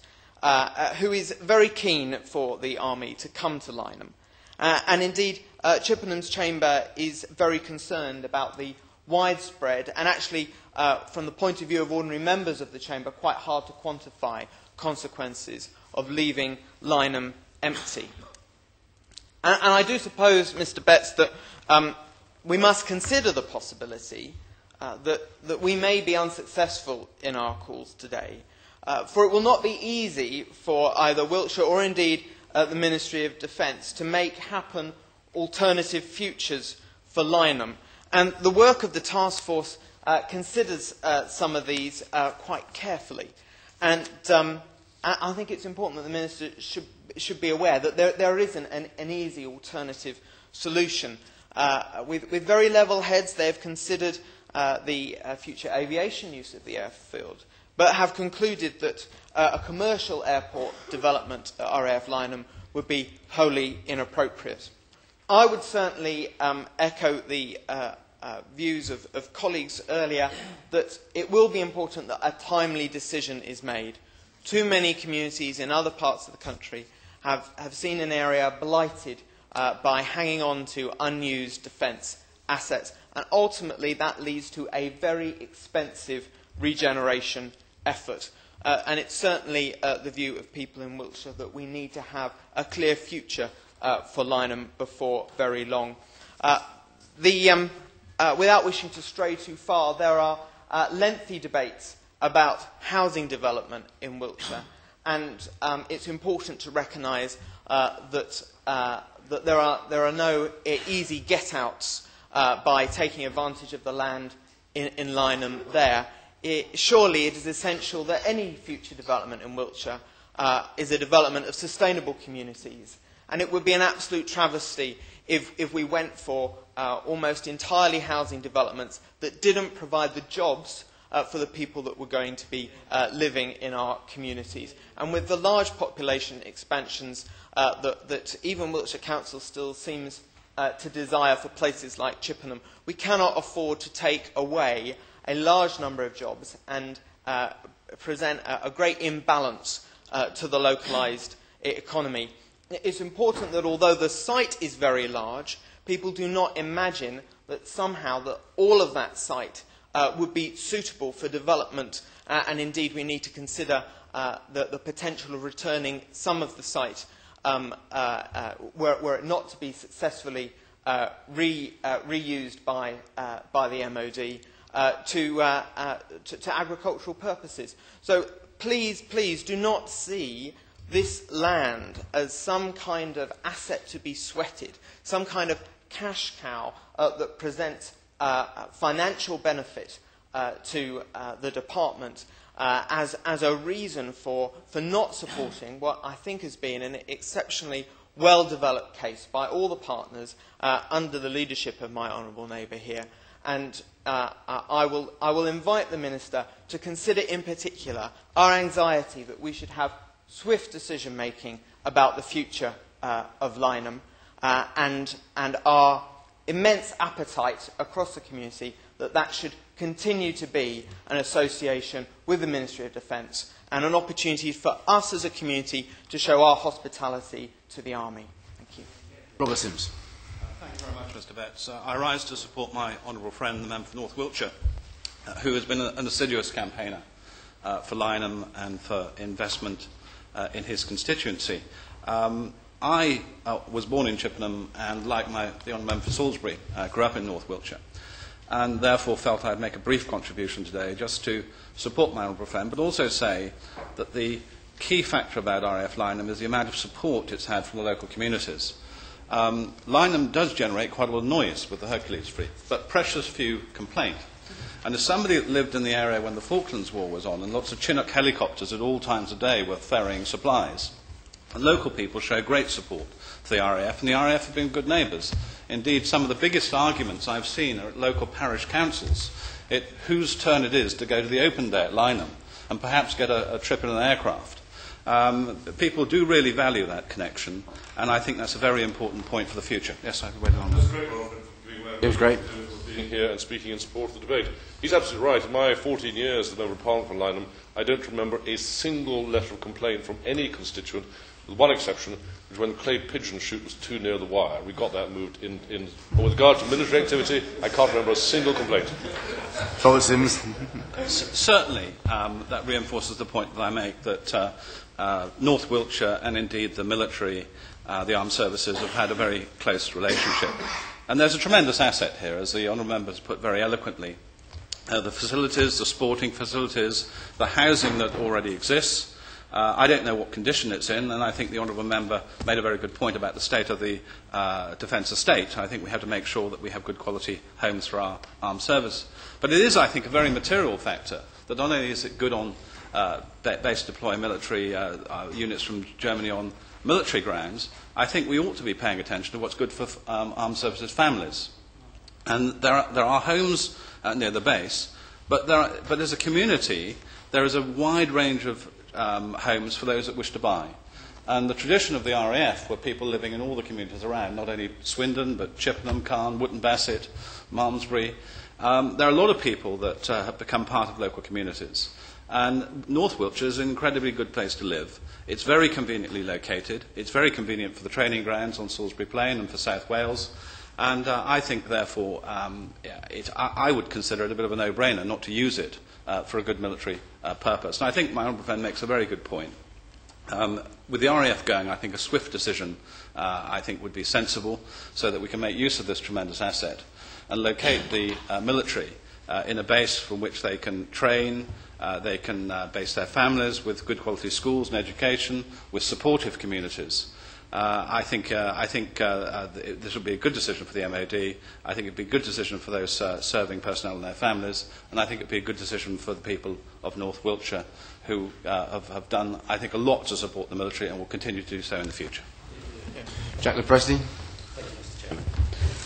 who is very keen for the army to come to Lyneham. And indeed, Chippenham's Chamber is very concerned about the widespread, and actually, from the point of view of ordinary members of the Chamber, quite hard to quantify consequences of leaving Lyneham empty. And I do suppose, Mr. Betts, that we must consider the possibility that we may be unsuccessful in our calls today. For it will not be easy for either Wiltshire or indeed the Ministry of Defence to make happen alternative futures for Lyneham. And the work of the task force considers some of these quite carefully. And I think it's important that the Minister should be aware that there isn't an easy alternative solution. With very level heads, they have considered the future aviation use of the airfield, but have concluded that a commercial airport development at RAF Lyneham would be wholly inappropriate. I would certainly echo the views of colleagues earlier that it will be important that a timely decision is made. Too many communities in other parts of the country have seen an area blighted by hanging on to unused defence assets, and ultimately that leads to a very expensive regeneration effort. And it's certainly the view of people in Wiltshire that we need to have a clear future for Lyneham before very long. Without wishing to stray too far, there are lengthy debates about housing development in Wiltshire, and it's important to recognise that there are no easy get-outs by taking advantage of the land in Lyneham there. Surely it is essential that any future development in Wiltshire is a development of sustainable communities, and it would be an absolute travesty if we went for almost entirely housing developments that didn't provide the jobs for the people that were going to be living in our communities. And with the large population expansions that even Wiltshire Council still seems to desire for places like Chippenham, we cannot afford to take away a large number of jobs and present a great imbalance to the localised economy. It's important that although the site is very large, people do not imagine that somehow that all of that site would be suitable for development, and indeed we need to consider the potential of returning some of the site, were it not to be successfully reused by the MOD, to agricultural purposes. So please do not see this land as some kind of asset to be sweated, some kind of cash cow that presents financial benefit to the department as a reason for not supporting what I think has been an exceptionally well-developed case by all the partners under the leadership of my honourable neighbour here. and I will invite the Minister to consider in particular our anxiety that we should have swift decision-making about the future of Lyneham and our immense appetite across the community that should continue to be an association with the Ministry of Defence and an opportunity for us as a community to show our hospitality to the Army. Thank you. Robert Sims. Thank you very much, Mr. Betts. I rise to support my honourable friend, the member for North Wiltshire, who has been an assiduous campaigner for Lyneham and for investment in his constituency. I was born in Chippenham and, like the honourable member for Salisbury, grew up in North Wiltshire, and therefore felt I'd make a brief contribution today just to support my honourable friend, but also say that the key factor about RAF Lyneham is the amount of support it's had from the local communities. Lyneham does generate quite a lot of noise with the Hercules fleet, but precious few complaint. And as somebody that lived in the area when the Falklands War was on, and lots of Chinook helicopters at all times of day were ferrying supplies, and local people show great support to the RAF, and the RAF have been good neighbours. Indeed, some of the biggest arguments I've seen are at local parish councils, whose turn it is to go to the open day at Lyneham and perhaps get a trip in an aircraft. People do really value that connection, and I think that's a very important point for the future. Yes, I went on. It was great. Being here and speaking in support of the debate. He's absolutely right. In my 14 years as a member of Parliament for Lyneham, I don't remember a single letter of complaint from any constituent, with one exception, which when the clay pigeon shoot was too near the wire. We got that moved in. But with regard to military activity, I can't remember a single complaint. Robert Sims. Certainly, that reinforces the point that I make, that North Wiltshire and indeed the military, the armed services, have had a very close relationship. And there's a tremendous asset here, as the honourable members put very eloquently. The facilities, the sporting facilities, the housing that already exists. I don't know what condition it's in, and I think the honourable member made a very good point about the state of the defence estate. I think we have to make sure that we have good quality homes for our armed service. But it is, I think, a very material factor that not only is it good on base deploy military units from Germany on military grounds, I think we ought to be paying attention to what's good for armed services families. And there are homes near the base, but as a community, there is a wide range of homes for those that wish to buy. And the tradition of the RAF were people living in all the communities around, not only Swindon, but Chippenham, Carn, Wootton Bassett, Malmesbury. There are a lot of people that have become part of local communities. And North Wiltshire is an incredibly good place to live. It's very conveniently located. It's very convenient for the training grounds on Salisbury Plain and for South Wales. And I think, therefore, I would consider it a bit of a no-brainer not to use it for a good military purpose. And I think my honourable friend makes a very good point. With the RAF going, I think a swift decision, I think, would be sensible so that we can make use of this tremendous asset and locate the military in a base from which they can train, they can base their families with good quality schools and education, with supportive communities. I think this would be a good decision for the MOD. I think it would be a good decision for those serving personnel and their families, and I think it would be a good decision for the people of North Wiltshire, who have done, I think, a lot to support the military and will continue to do so in the future. Jack Lepresti.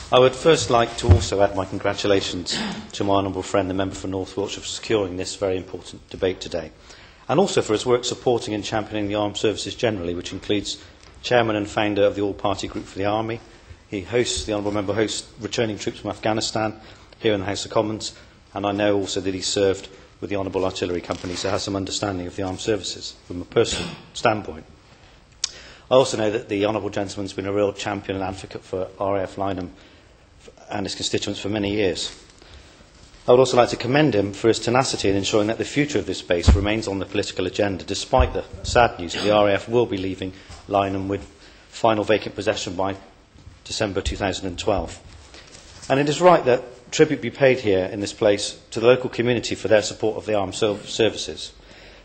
I would first like to also add my congratulations to my honourable friend, the member for North Wiltshire, for securing this very important debate today, and also for his work supporting and championing the armed services generally, which includes chairman and founder of the all-party group for the Army. The honourable member hosts returning troops from Afghanistan here in the House of Commons, and I know also that he served with the Honourable Artillery Company, so has some understanding of the armed services from a personal standpoint. I also know that the honourable gentleman has been a real champion and advocate for RAF Lyneham and his constituents for many years. I would also like to commend him for his tenacity in ensuring that the future of this base remains on the political agenda, despite the sad news that the RAF will be leaving Lyneham with final vacant possession by December 2012. And it is right that tribute be paid here in this place to the local community for their support of the armed services.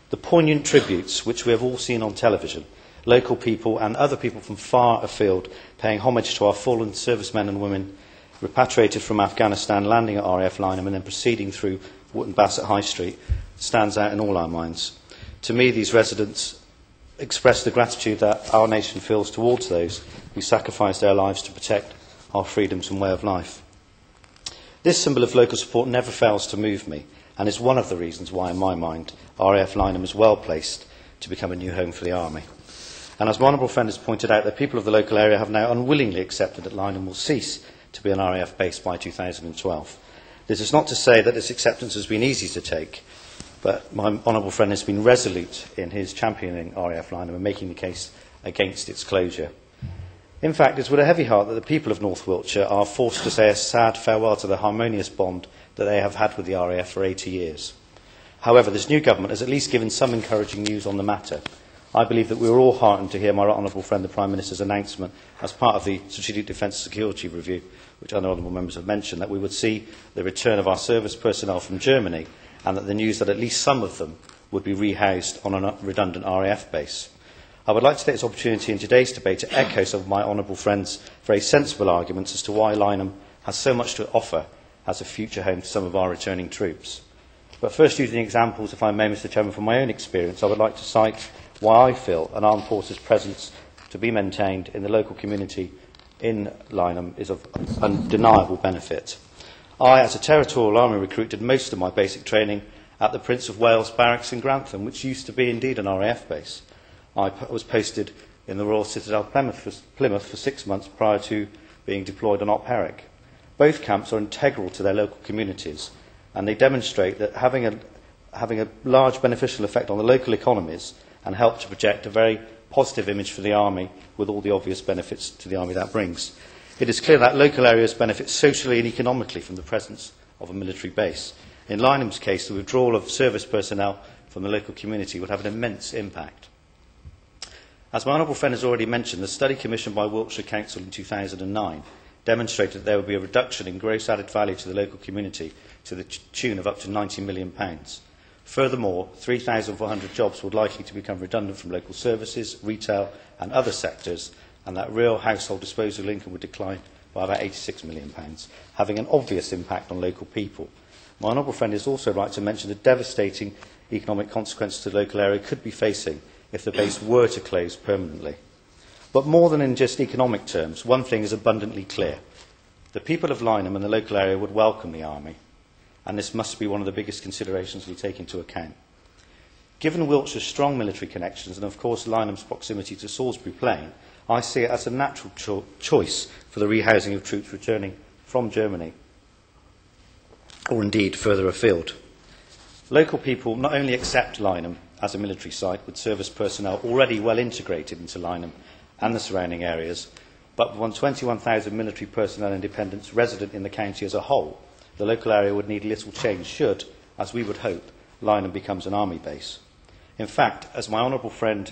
The poignant tributes which we have all seen on television, local people and other people from far afield paying homage to our fallen servicemen and women repatriated from Afghanistan, landing at RAF Lyneham and then proceeding through Wootton Bassett High Street, stands out in all our minds. To me, these residents express the gratitude that our nation feels towards those who sacrificed their lives to protect our freedoms and way of life. This symbol of local support never fails to move me, and is one of the reasons why, in my mind, RAF Lyneham is well placed to become a new home for the Army. And as my honourable friend has pointed out, the people of the local area have now unwillingly accepted that Lyneham will cease to be an RAF base by 2012. This is not to say that this acceptance has been easy to take, but my honourable friend has been resolute in his championing RAF Lyneham and making the case against its closure. In fact, it's with a heavy heart that the people of North Wiltshire are forced to say a sad farewell to the harmonious bond that they have had with the RAF for 80 years. However, this new government has at least given some encouraging news on the matter. I believe that we were all heartened to hear my honourable friend the Prime Minister's announcement as part of the Strategic Defence and Security Review, which other honourable members have mentioned, that we would see the return of our service personnel from Germany, and that the news that at least some of them would be rehoused on a redundant RAF base. I would like to take this opportunity in today's debate to echo some of my honourable friends' very sensible arguments as to why Lyneham has so much to offer as a future home to some of our returning troops. But first, using examples, if I may, Mr Chairman, from my own experience, I would like to cite why I feel an armed forces presence to be maintained in the local community in Lyneham is of undeniable benefit. I, as a territorial army recruit, did most of my basic training at the Prince of Wales Barracks in Grantham, which used to be indeed an RAF base. I was posted in the Royal Citadel Plymouth for 6 months prior to being deployed on Op Herrick. Both camps are integral to their local communities, and they demonstrate that having a large beneficial effect on the local economies and help to project a very positive image for the Army with all the obvious benefits to the Army that brings. It is clear that local areas benefit socially and economically from the presence of a military base. In Lyneham's case, the withdrawal of service personnel from the local community would have an immense impact. As my honourable friend has already mentioned, the study commissioned by Wiltshire Council in 2009 demonstrated that there would be a reduction in gross added value to the local community to the tune of up to £90 million. Furthermore, 3,400 jobs would likely to become redundant from local services, retail and other sectors, and that real household disposable income would decline by about £86 million, having an obvious impact on local people. My honourable friend is also right to mention the devastating economic consequences the local area could be facing if the base were to close permanently. But more than in just economic terms, one thing is abundantly clear. The people of Lyneham and the local area would welcome the Army, and this must be one of the biggest considerations we take into account. Given Wiltshire's strong military connections and of course Lyneham's proximity to Salisbury Plain, I see it as a natural choice for the rehousing of troops returning from Germany, or indeed further afield. Local people not only accept Lyneham as a military site with service personnel already well integrated into Lyneham and the surrounding areas, but with 21,000 military personnel and dependents resident in the county as a whole, the local area would need little change should, as we would hope, Lyneham becomes an army base. In fact, as my honourable friend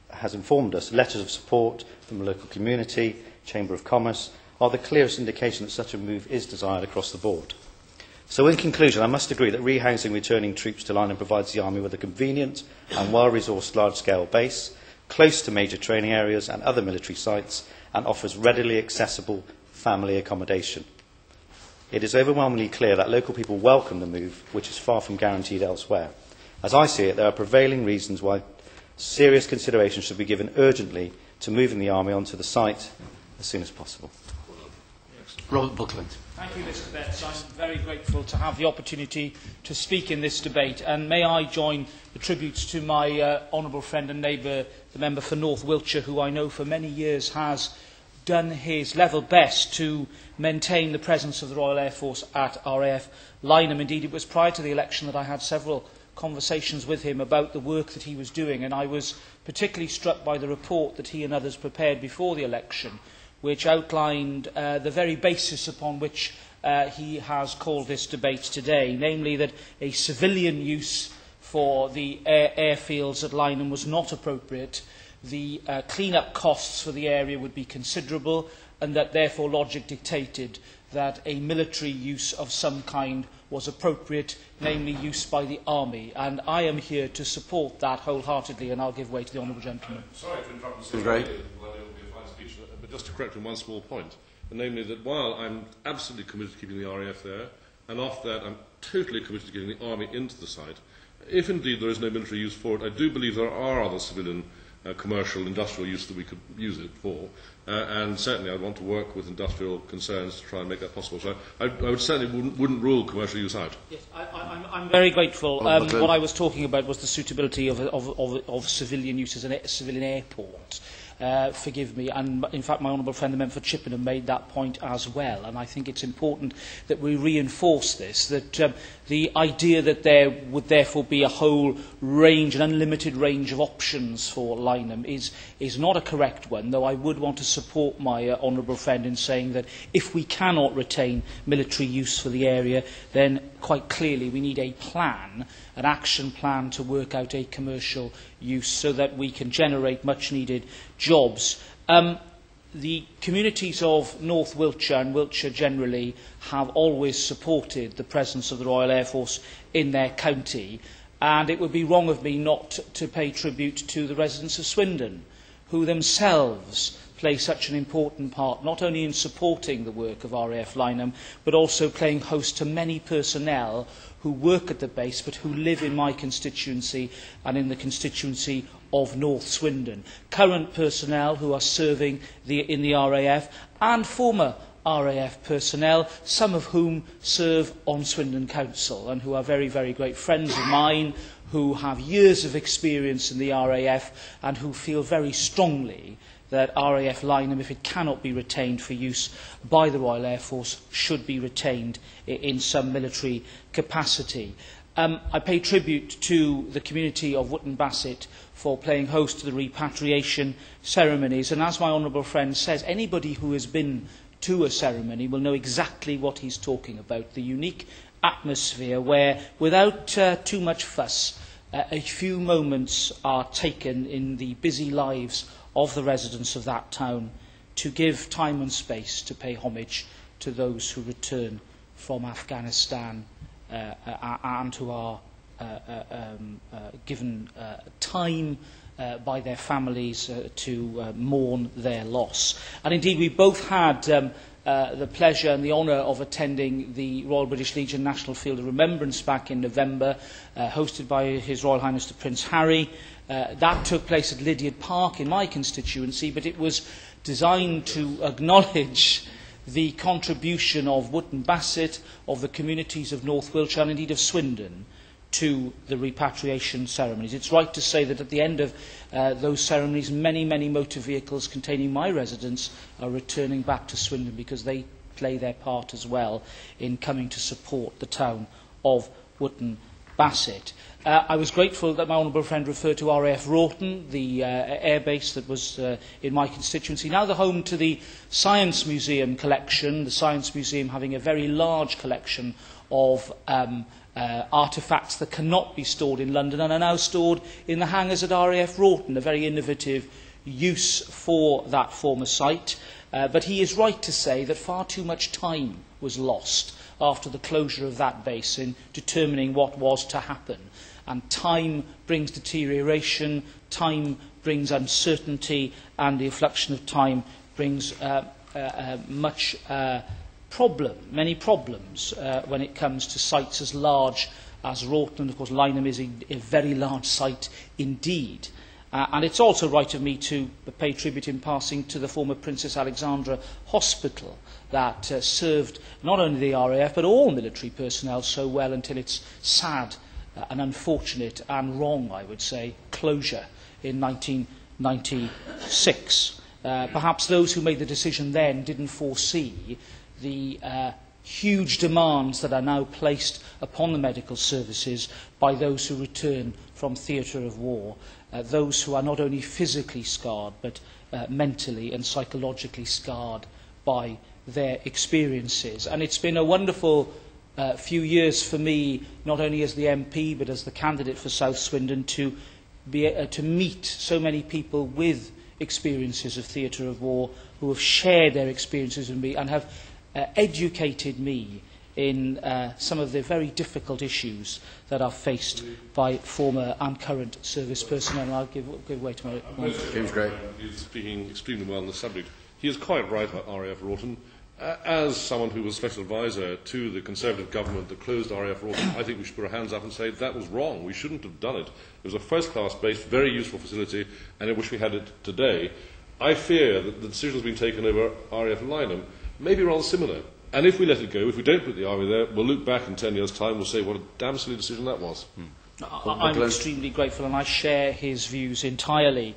has informed us, letters of support from the local community, Chamber of Commerce, are the clearest indication that such a move is desired across the board. So in conclusion, I must agree that rehousing returning troops to Lyneham provides the Army with a convenient and well-resourced large-scale base, close to major training areas and other military sites, and offers readily accessible family accommodation. It is overwhelmingly clear that local people welcome the move, which is far from guaranteed elsewhere. As I see it, there are prevailing reasons why serious consideration should be given urgently to moving the Army onto the site as soon as possible. Robert Buckland. Thank you, Mr Betts. I'm very grateful to have the opportunity to speak in this debate, and may I join the tributes to my honourable friend and neighbour, the member for North Wiltshire, who I know for many years has done his level best to maintain the presence of the Royal Air Force at RAF Lyneham. Indeed, it was prior to the election that I had several conversations with him about the work that he was doing, and I was particularly struck by the report that he and others prepared before the election, which outlined the very basis upon which he has called this debate today, namely that a civilian use for the airfields at Lyneham was not appropriate, the clean-up costs for the area would be considerable, and that therefore logic dictated that a military use of some kind was appropriate, namely use by the Army. And I am here to support that wholeheartedly, and I'll give way to the honourable gentleman. Sorry to interrupt, Mr. Great. Well, it will be a fine speech, but just to correct on one small point, and namely that while I'm absolutely committed to keeping the RAF there, and after that I'm totally committed to getting the Army into the site, if indeed there is no military use for it, I do believe there are other civilian commercial, industrial use that we could use it for. And certainly I'd want to work with industrial concerns to try and make that possible. So I would certainly wouldn't rule commercial use out. Yes, I'm very grateful. What I was talking about was the suitability of civilian use as a civilian airport. Forgive me, and in fact my honourable friend the member for Chippenham made that point as well, and I think it's important that we reinforce this, that the idea that there would therefore be a whole range, an unlimited range of options for Lyneham is not a correct one, though I would want to support my honourable friend in saying that if we cannot retain military use for the area, then quite clearly we need a plan, an action plan to work out a commercial use so that we can generate much needed jobs. The communities of North Wiltshire and Wiltshire generally have always supported the presence of the Royal Air Force in their county, and it would be wrong of me not to pay tribute to the residents of Swindon, who themselves play such an important part, not only in supporting the work of RAF Lyneham, but also playing host to many personnel who work at the base, but who live in my constituency and in the constituency of North Swindon. Current personnel who are serving in the RAF and former RAF personnel, some of whom serve on Swindon Council and who are very, very great friends of mine, who have years of experience in the RAF and who feel very strongly that RAF Lyneham, if it cannot be retained for use by the Royal Air Force, should be retained in some military capacity. I pay tribute to the community of Wootton Bassett for playing host to the repatriation ceremonies, and as my honourable friend says, anybody who has been to a ceremony will know exactly what he's talking about, the unique atmosphere where, without too much fuss, a few moments are taken in the busy lives of the residents of that town to give time and space to pay homage to those who return from Afghanistan and who are given time by their families to mourn their loss. And indeed we both had the pleasure and the honour of attending the Royal British Legion National Field of Remembrance back in November, hosted by His Royal Highness the Prince Harry. That took place at Lydiard Park in my constituency, but it was designed to acknowledge the contribution of Wootton Bassett, of the communities of North Wiltshire and indeed of Swindon to the repatriation ceremonies. It's right to say that at the end of those ceremonies, many, many motor vehicles containing my residents are returning back to Swindon because they play their part as well in coming to support the town of Wootton Bassett. I was grateful that my honourable friend referred to RAF Rawton, the airbase that was in my constituency, now the home to the Science Museum collection, the Science Museum having a very large collection of artefacts that cannot be stored in London and are now stored in the hangars at RAF Rawton, a very innovative use for that former site. But he is right to say that far too much time was lost after the closure of that base in determining what was to happen. And time brings deterioration, time brings uncertainty, and the inflection of time brings many problems when it comes to sites as large as Rawton. Of course, Lyneham is a very large site indeed. And it's also right of me to pay tribute in passing to the former Princess Alexandra Hospital that served not only the RAF but all military personnel so well until its sad and unfortunate and wrong, I would say, closure in 1996. Perhaps those who made the decision then didn't foresee the huge demands that are now placed upon the medical services by those who return from theatre of war, those who are not only physically scarred but mentally and psychologically scarred by their experiences. And it's been a wonderful few years for me, not only as the MP but as the candidate for South Swindon, to meet so many people with experiences of theatre of war who have shared their experiences with me and have educated me in some of the very difficult issues that are faced by former and current service personnel. And I'll give way to my... James Gray. He's speaking extremely well on the subject. He is quite right about RAF Rawton. As someone who was special advisor to the Conservative government that closed RAF Lyneham, I think we should put our hands up and say that was wrong. We shouldn't have done it. It was a first-class based, very useful facility, and I wish we had it today. I fear that the decision that's been taken over RAF Lyneham may be rather similar. And if we let it go, if we don't put the army there, we'll look back in 10 years' time, we'll say what a damn silly decision that was. I'm extremely grateful, and I share his views entirely.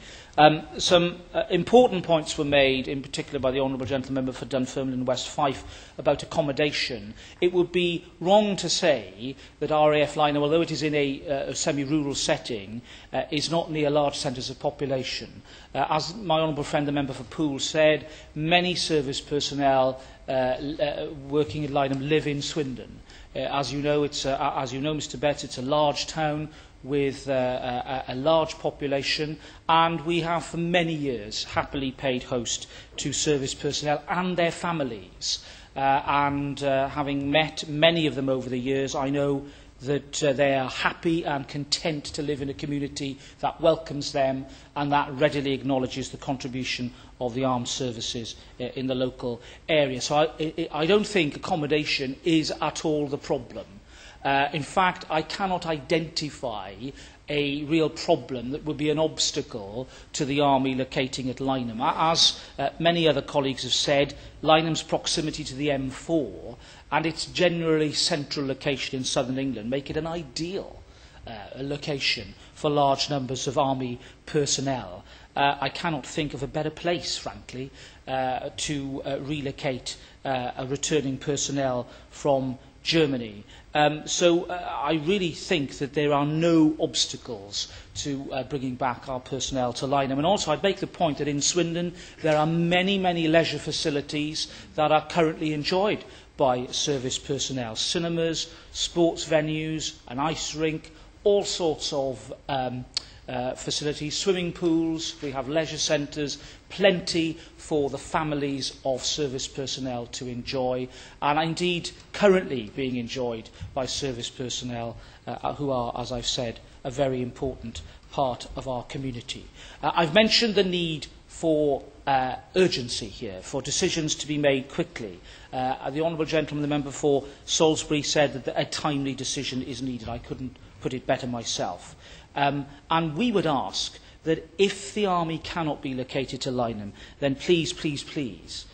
Some important points were made, in particular by the Honourable Gentleman Member for Dunfermline and West Fife, about accommodation. It would be wrong to say that RAF Lyneham, although it is in a semi-rural setting, is not near large centres of population. As my Honourable friend, the Member for Poole, said, many service personnel working in Lyneham live in Swindon. As you know, Mr. Betts, it's a large town with a large population, and we have for many years happily paid host to service personnel and their families. Having met many of them over the years, I know that they are happy and content to live in a community that welcomes them and that readily acknowledges the contribution of the armed services in the local area. So I don't think accommodation is at all the problem. In fact, I cannot identify a real problem that would be an obstacle to the army locating at Lyneham. As many other colleagues have said, Lyneham's proximity to the M4 and its generally central location in southern England make it an ideal location for large numbers of army personnel. I cannot think of a better place, frankly, to relocate returning personnel from Germany. So I really think that there are no obstacles to bringing back our personnel to Lyneham. And also I'd make the point that in Swindon there are many, many leisure facilities that are currently enjoyed by service personnel. Cinemas, sports venues, an ice rink, all sorts of facilities, swimming pools, we have leisure centres, plenty for the families of service personnel to enjoy, and indeed currently being enjoyed by service personnel who are, as I've said, a very important part of our community. I've mentioned the need for urgency here, for decisions to be made quickly. The Honourable Gentleman, the Member for Salisbury, said that a timely decision is needed. I couldn't put it better myself. And we would ask that if the army cannot be located to Lyneham, then please, please, please,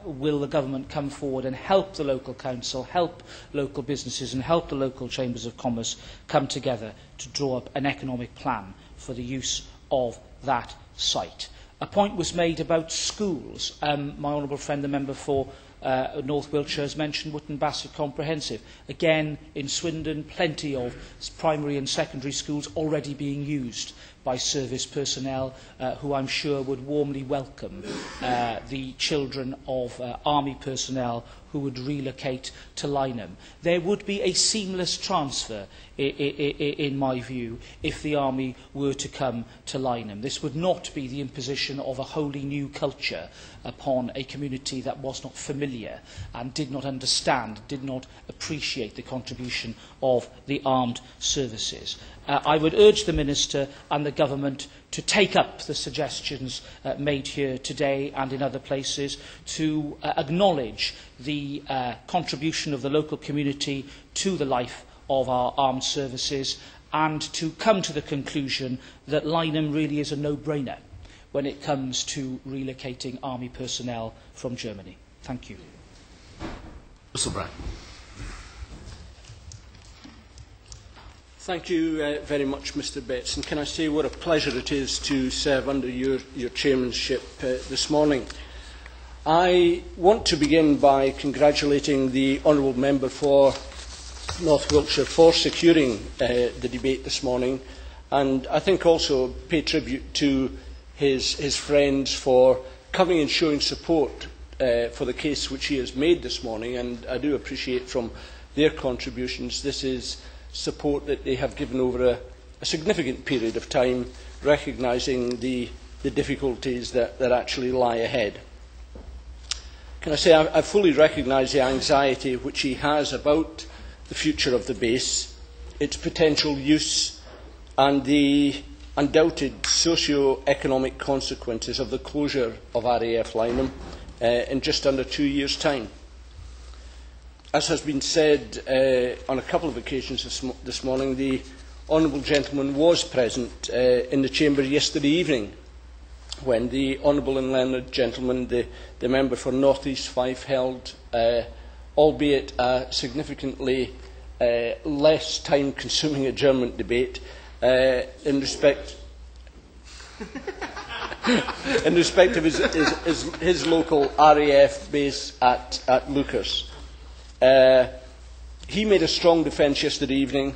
will the government come forward and help the local council, help local businesses and help the local chambers of commerce come together to draw up an economic plan for the use of that site. A point was made about schools. My honourable friend, the member for North Wiltshire, has mentioned Wootton Bassett Comprehensive. Again, in Swindon, plenty of primary and secondary schools already being used by service personnel who I'm sure would warmly welcome the children of army personnel who would relocate to Lyneham. There would be a seamless transfer, in my view, if the army were to come to Lyneham. This would not be the imposition of a wholly new culture upon a community that was not familiar and did not understand, did not appreciate the contribution of the armed services. I would urge the Minister and the Government to take up the suggestions made here today and in other places, to acknowledge the contribution of the local community to the life of our armed services, and to come to the conclusion that Lyneham really is a no-brainer when it comes to relocating army personnel from Germany. Thank you. Russell Brand. Thank you very much, Mr Betts. And can I say what a pleasure it is to serve under your chairmanship this morning. I want to begin by congratulating the Honourable Member for North Wiltshire for securing the debate this morning, and I think also pay tribute to his friends for coming and showing support for the case which he has made this morning, and I do appreciate from their contributions this is support that they have given over a significant period of time, recognising the difficulties that actually lie ahead. Can I say I fully recognise the anxiety which he has about the future of the base, its potential use and the undoubted socio-economic consequences of the closure of RAF Lyneham, in just under 2 years' time. As has been said on a couple of occasions this morning, the Honourable Gentleman was present in the Chamber yesterday evening when the Honourable and Learned Gentleman, the member for North East Fife, held, albeit a significantly less time-consuming adjournment debate in respect of his local RAF base at Lucas. He made a strong defence yesterday evening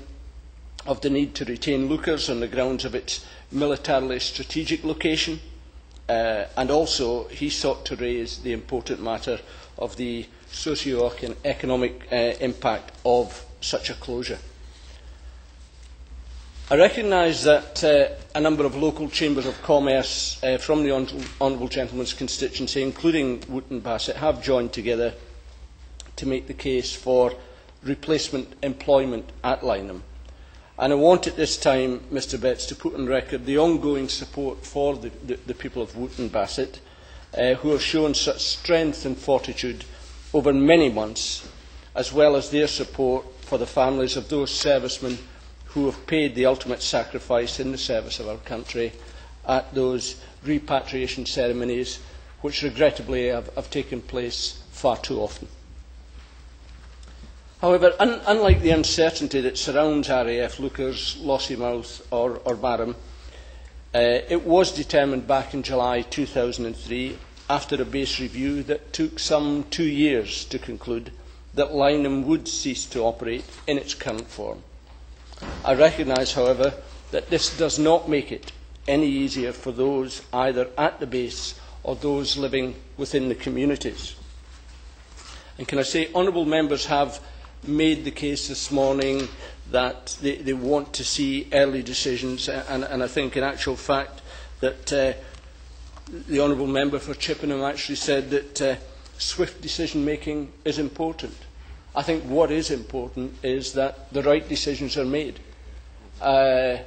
of the need to retain Lucas on the grounds of its militarily strategic location, and also he sought to raise the important matter of the socio-economic impact of such a closure. I recognise that a number of local chambers of commerce from the Honourable Gentleman's constituency, including Wootton Bassett, have joined together to make the case for replacement employment at Lyneham. And I want at this time, Mr Betts, to put on record the ongoing support for the people of Wootton Bassett, who have shown such strength and fortitude over many months, as well as their support for the families of those servicemen who have paid the ultimate sacrifice in the service of our country at those repatriation ceremonies which regrettably have taken place far too often. However, unlike the uncertainty that surrounds RAF Lucas, Lossiemouth or Barham, it was determined back in July 2003, after a base review that took some 2 years to conclude, that Lyneham would cease to operate in its current form. I recognise, however, that this does not make it any easier for those either at the base or those living within the communities. And can I say, honourable members have made the case this morning that they want to see early decisions, and I think in actual fact that the honourable member for Chippenham actually said that swift decision making is important. I think what is important is that the right decisions are made. It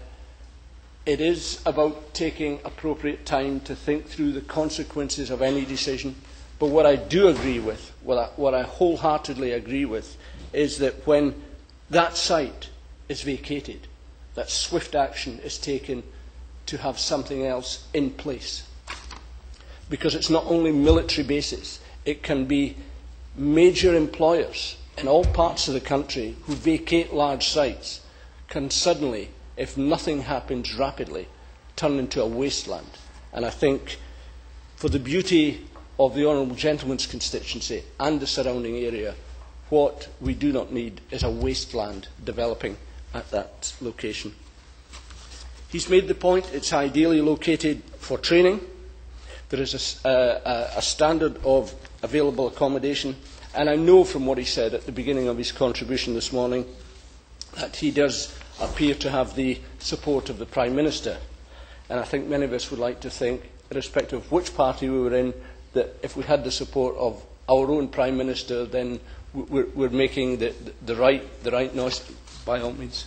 is about taking appropriate time to think through the consequences of any decision, but what I do agree with, what I wholeheartedly agree with, is that when that site is vacated, that swift action is taken to have something else in place. Because it's not only military bases, it can be major employers in all parts of the country who vacate large sites can suddenly, if nothing happens rapidly, turn into a wasteland. And I think for the beauty of the Honourable Gentleman's constituency and the surrounding area, what we do not need is a wasteland developing at that location. He's made the point it's ideally located for training. There is a standard of available accommodation, and I know from what he said at the beginning of his contribution this morning that he does appear to have the support of the Prime Minister. And I think many of us would like to think, irrespective of which party we were in, that if we had the support of our own Prime Minister, then we're making the right noise, by all means.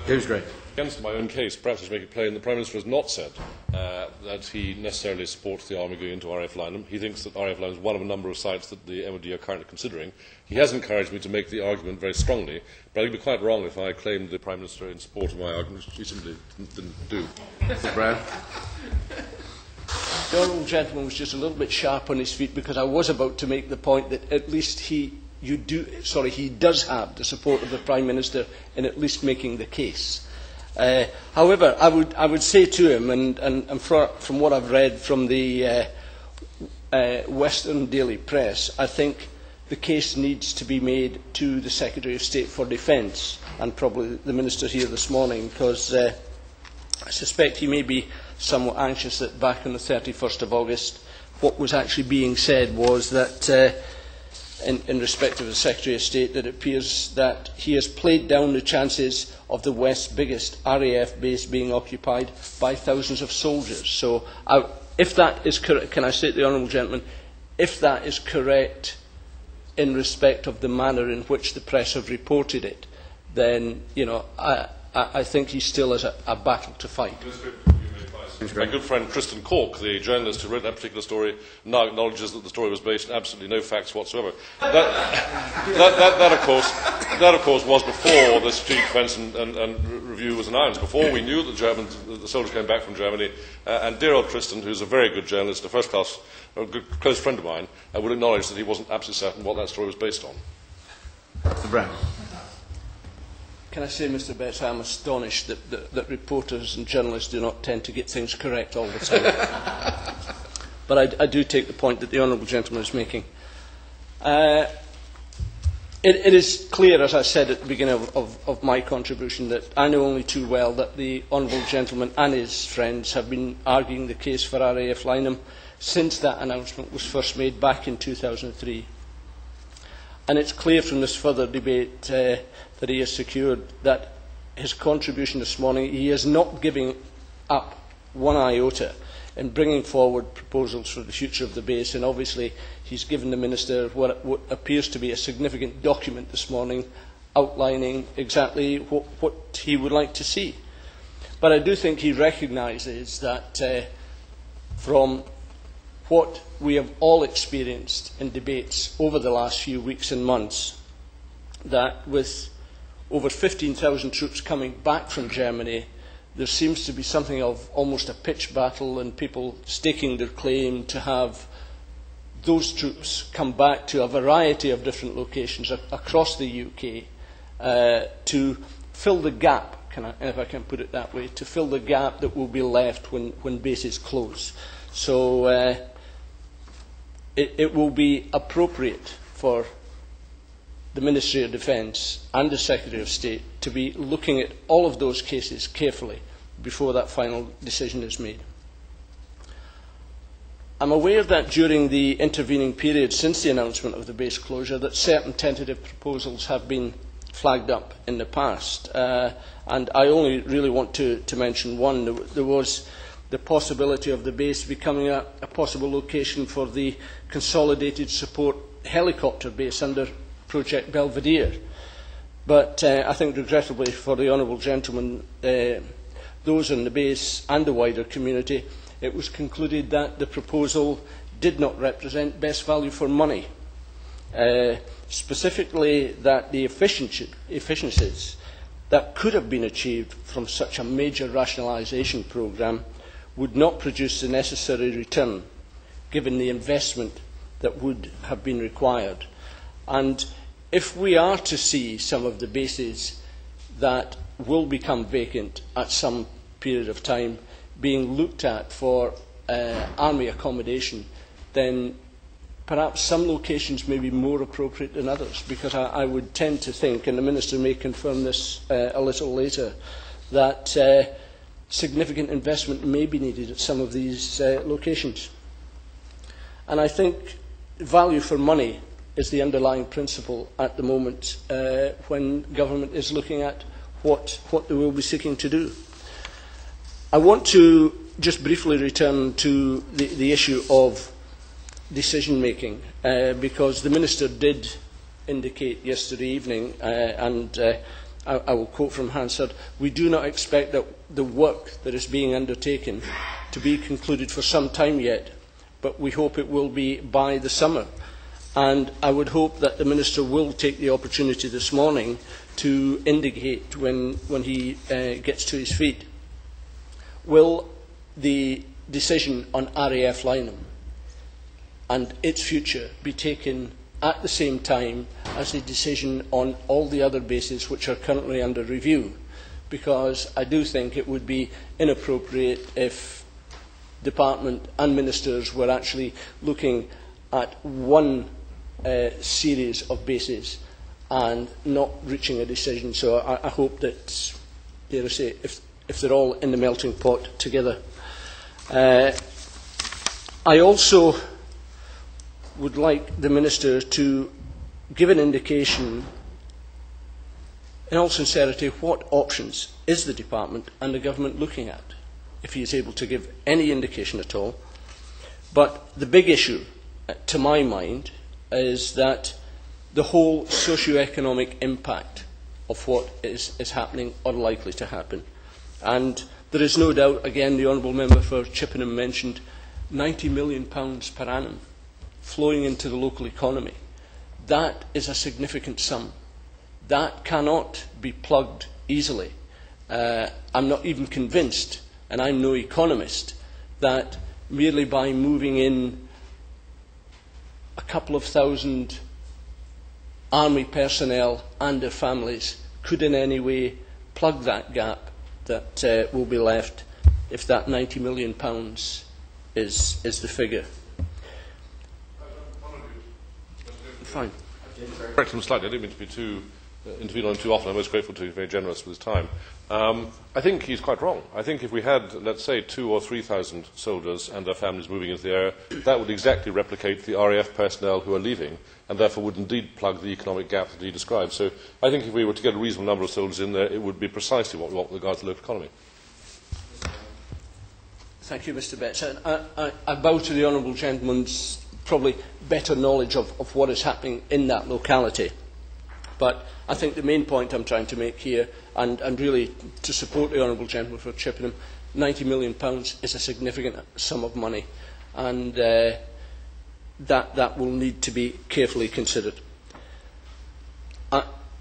Here's great. Against my own case, perhaps to make it plain, the Prime Minister has not said that he necessarily supports the Army going into RAF Lyneham. He thinks that RAF Lyneham is one of a number of sites that the MOD are currently considering. He has encouraged me to make the argument very strongly, but I think it would be quite wrong if I claimed the Prime Minister in support of my argument, which he simply didn't do. Mr. Brown? The Honourable Gentleman was just a little bit sharp on his feet, because I was about to make the point that at least he does have the support of the Prime Minister in at least making the case. However, I would say to him, and from what I've read from the Western Daily Press, I think the case needs to be made to the Secretary of State for Defence, and probably the Minister here this morning, because I suspect he may be somewhat anxious that back on the 31st of August, what was actually being said was that, in respect of the Secretary of State, that it appears that he has played down the chances of the West's biggest RAF base being occupied by thousands of soldiers. So, if that is correct, can I say to the Honourable Gentleman, if that is correct in respect of the manner in which the press have reported it, then, I think he still has a battle to fight. my good friend Tristan Cork, the journalist who wrote that particular story, now acknowledges that the story was based on absolutely no facts whatsoever. That of course, was before the Strategic Defence and Review was announced, before we knew that the soldiers came back from Germany, and dear old Tristan, who's a very good journalist, a first-class, a good, close friend of mine, would acknowledge that he wasn't absolutely certain what that story was based on. Mr. Brown. Can I say, Mr. Betts, I'm astonished that reporters and journalists do not tend to get things correct all the time. But I do take the point that the honourable gentleman is making. It is clear, as I said at the beginning of my contribution, that I know only too well that the honourable gentleman and his friends have been arguing the case for RAF Lyneham since that announcement was first made back in 2003. And it's clear from this further debate that he has secured that his contribution this morning, he is not giving up one iota in bringing forward proposals for the future of the base, and obviously he's given the Minister what appears to be a significant document this morning outlining exactly what he would like to see. But I do think he recognises that from what we have all experienced in debates over the last few weeks and months, that with over 15,000 troops coming back from Germany, there seems to be something of almost a pitched battle and people staking their claim to have those troops come back to a variety of different locations across the UK to fill the gap, if I can put it that way, to fill the gap that will be left when bases close. So it will be appropriate for the Ministry of Defence and the Secretary of State to be looking at all of those cases carefully before that final decision is made. I'm aware that during the intervening period since the announcement of the base closure that certain tentative proposals have been flagged up in the past, and I only really want to mention one. There was the possibility of the base becoming a possible location for the Consolidated Support Helicopter Base under Project Belvedere. But I think, regrettably for the honourable gentleman, those in the base and the wider community, it was concluded that the proposal did not represent best value for money. Specifically, that the efficiencies that could have been achieved from such a major rationalisation programme would not produce the necessary return, given the investment that would have been required. And if we are to see some of the bases that will become vacant at some period of time being looked at for army accommodation, then perhaps some locations may be more appropriate than others, because I would tend to think, and the Minister may confirm this a little later, that significant investment may be needed at some of these locations. And I think value for money is the underlying principle at the moment when government is looking at what they will be seeking to do. I want to just briefly return to the issue of decision making, because the Minister did indicate yesterday evening, and I will quote from Hansard, "We do not expect that the work that is being undertaken to be concluded for some time yet, but we hope it will be by the summer." And I would hope that the Minister will take the opportunity this morning to indicate when he gets to his feet, will the decision on RAF Lyneham and its future be taken at the same time as the decision on all the other bases which are currently under review? Because I do think it would be inappropriate if Department and Ministers were actually looking at one series of bases and not reaching a decision. So I hope that, dare I say, if they're all in the melting pot together. I also would like the Minister to give an indication, in all sincerity, what options is the Department and the Government looking at, if he is able to give any indication at all. But the big issue, to my mind, is that the whole socio-economic impact of what is happening or likely to happen. And There is no doubt, again, the Honourable Member for Chippenham mentioned £90 million per annum flowing into the local economy. That is a significant sum. That cannot be plugged easily. I'm not even convinced, and I'm no economist, that merely by moving in a couple of thousand army personnel and their families could in any way plug that gap that will be left if that £90 million is the figure. Fine. Correct him slightly. I didn't mean to be too intervene on him too often. I'm most grateful to him. He's very generous with his time. I think he's quite wrong. I think if we had, let's say, 2,000 or 3,000 soldiers and their families moving into the area, that would exactly replicate the RAF personnel who are leaving, and therefore would indeed plug the economic gap that he described. So I think if we were to get a reasonable number of soldiers in there, it would be precisely what we want with regard to the local economy. Thank you, Mr. Betts. I bow to the Honourable Gentleman's probably better knowledge of what is happening in that locality. But I think the main point I'm trying to make here, and really to support the Honourable Gentleman for Chippenham, £90 million is a significant sum of money, and that will need to be carefully considered.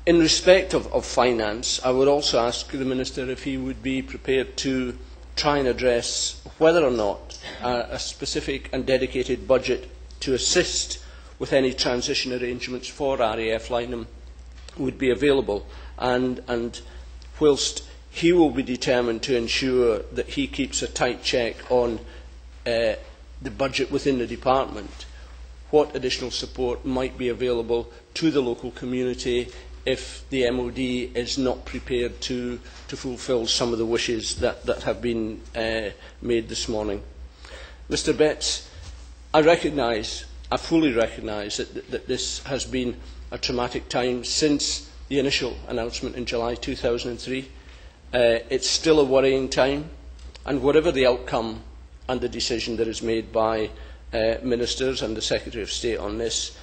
In respect of finance, I would also ask the Minister if he would be prepared to try and address whether or not a specific and dedicated budget to assist with any transition arrangements for RAF Lyneham would be available, and whilst he will be determined to ensure that he keeps a tight check on the budget within the department, what additional support might be available to the local community if the MOD is not prepared to fulfil some of the wishes that have been made this morning. Mr. Betts, I fully recognise that this has been a traumatic time since the initial announcement in July 2003. It's still a worrying time, and whatever the outcome and the decision that is made by ministers and the Secretary of State on this,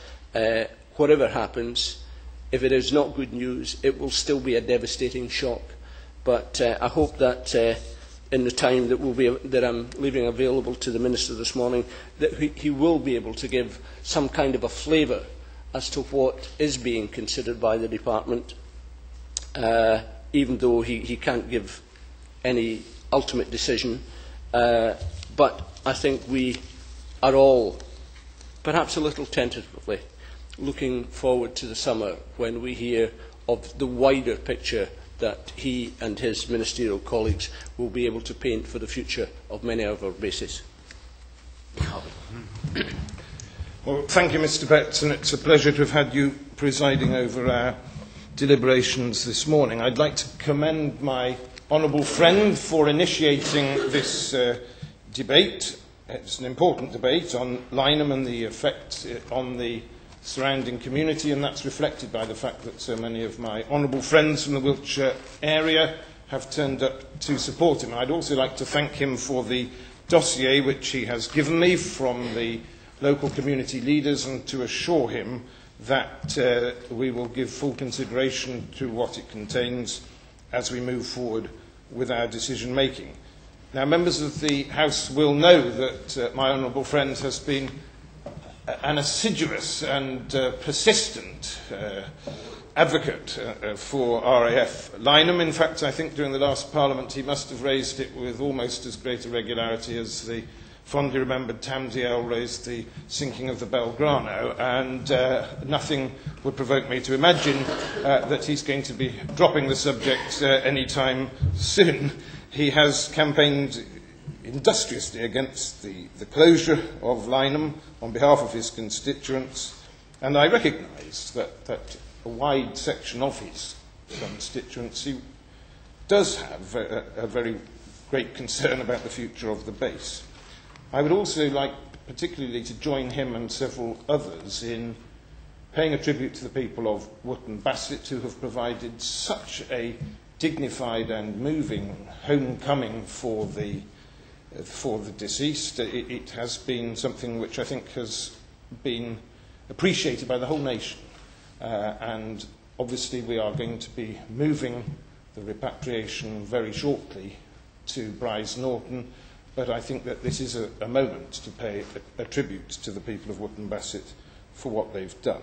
whatever happens, if it is not good news, it will still be a devastating shock. But I hope that in the time that I'm leaving available to the Minister this morning, that he will be able to give some kind of a flavour as to what is being considered by the Department, even though he can't give any ultimate decision. But I think we are all, perhaps a little tentatively, looking forward to the summer when we hear of the wider picture that he and his ministerial colleagues will be able to paint for the future of many of our bases. Well, thank you, Mr. Betts, and it's a pleasure to have had you presiding over our deliberations this morning. I'd like to commend my honourable friend for initiating this debate. It's an important debate on Lyneham and the effect on the surrounding community, and that's reflected by the fact that so many of my honourable friends from the Wiltshire area have turned up to support him. I'd also like to thank him for the dossier which he has given me from the local community leaders, and to assure him that we will give full consideration to what it contains as we move forward with our decision making. Now, members of the House will know that my honourable friend has been an assiduous and persistent advocate for RAF Lyneham. In fact, I think during the last Parliament he must have raised it with almost as great a regularity as the fondly remembered Tamsiel raised the sinking of the Belgrano, and nothing would provoke me to imagine that he's going to be dropping the subject any time soon. He has campaigned industriously against the closure of Lyneham on behalf of his constituents, and I recognise that a wide section of his constituency does have a very great concern about the future of the base. I would also like particularly to join him and several others in paying a tribute to the people of Wootton Bassett, who have provided such a dignified and moving homecoming for the deceased. It has been something which I think has been appreciated by the whole nation, and obviously we are going to be moving the repatriation very shortly to Bryce Norton, but I think that this is a moment to pay a tribute to the people of Wootton Bassett for what they've done.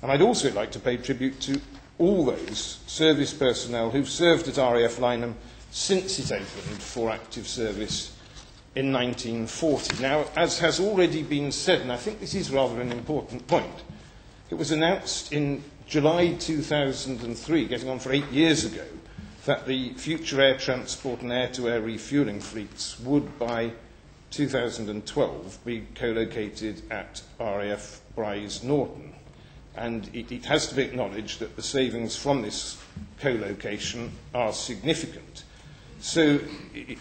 And I'd also like to pay tribute to all those service personnel who've served at RAF Lyneham since it opened for active service in 1940. Now, as has already been said, and I think this is rather an important point, it was announced in July 2003, getting on for 8 years ago, that the future air transport and air-to-air refuelling fleets would, by 2012, be co-located at RAF Bryce Norton. And it has to be acknowledged that the savings from this co-location are significant. So,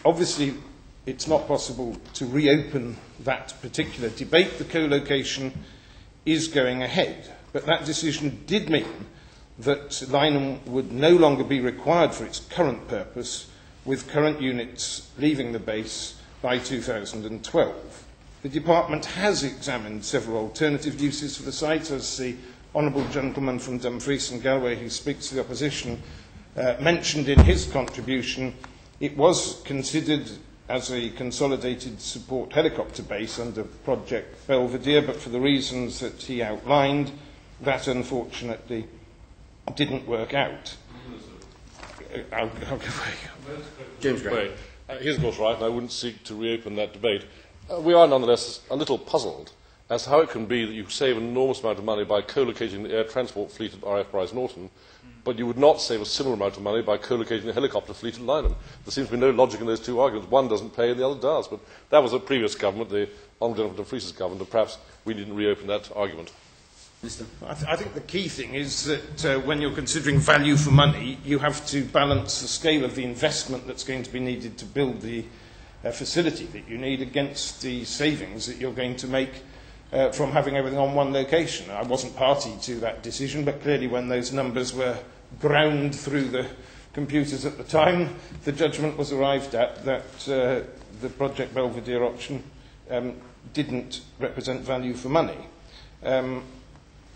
obviously, it's not possible to reopen that particular debate. The co-location is going ahead. But that decision did mean that Lyneham would no longer be required for its current purpose, with current units leaving the base by 2012. The department has examined several alternative uses for the site, as the honourable gentleman from Dumfries and Galway, who speaks to the opposition, mentioned in his contribution. It was considered as a consolidated support helicopter base under Project Belvedere, but for the reasons that he outlined, that unfortunately didn't work out. I'll go away. James Gray. He's of course right, and I wouldn't seek to reopen that debate. We are nonetheless a little puzzled as to how it can be that you save an enormous amount of money by co-locating the air transport fleet at RAF Bryce Norton, but you would not save a similar amount of money by co-locating the helicopter fleet at Lyneham. There seems to be no logic in those two arguments. One doesn't pay and the other does. But that was a previous government, the Honourable Gentleman Dumfries' government, and perhaps we didn't reopen that argument. I think the key thing is that when you're considering value for money, you have to balance the scale of the investment that's going to be needed to build the facility that you need against the savings that you're going to make from having everything on one location. I wasn't party to that decision, but clearly when those numbers were ground through the computers at the time, the judgment was arrived at that the Project Belvedere option didn't represent value for money.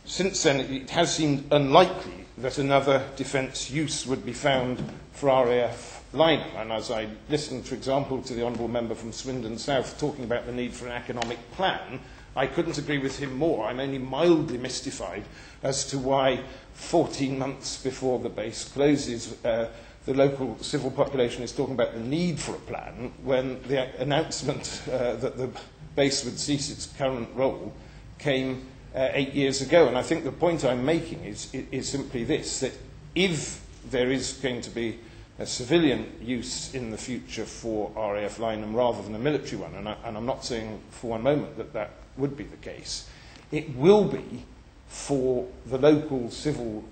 Since then, it has seemed unlikely that another defence use would be found for RAF Lyneham. And as I listened, for example, to the Honourable Member from Swindon South talking about the need for an economic plan, I couldn't agree with him more. I'm only mildly mystified as to why 14 months before the base closes, the local civil population is talking about the need for a plan when the announcement that the base would cease its current role came 8 years ago. And I think the point I'm making is simply this, that if there is going to be a civilian use in the future for RAF Lyneham rather than a military one, and I'm not saying for one moment that that would be the case, it will be for the local civil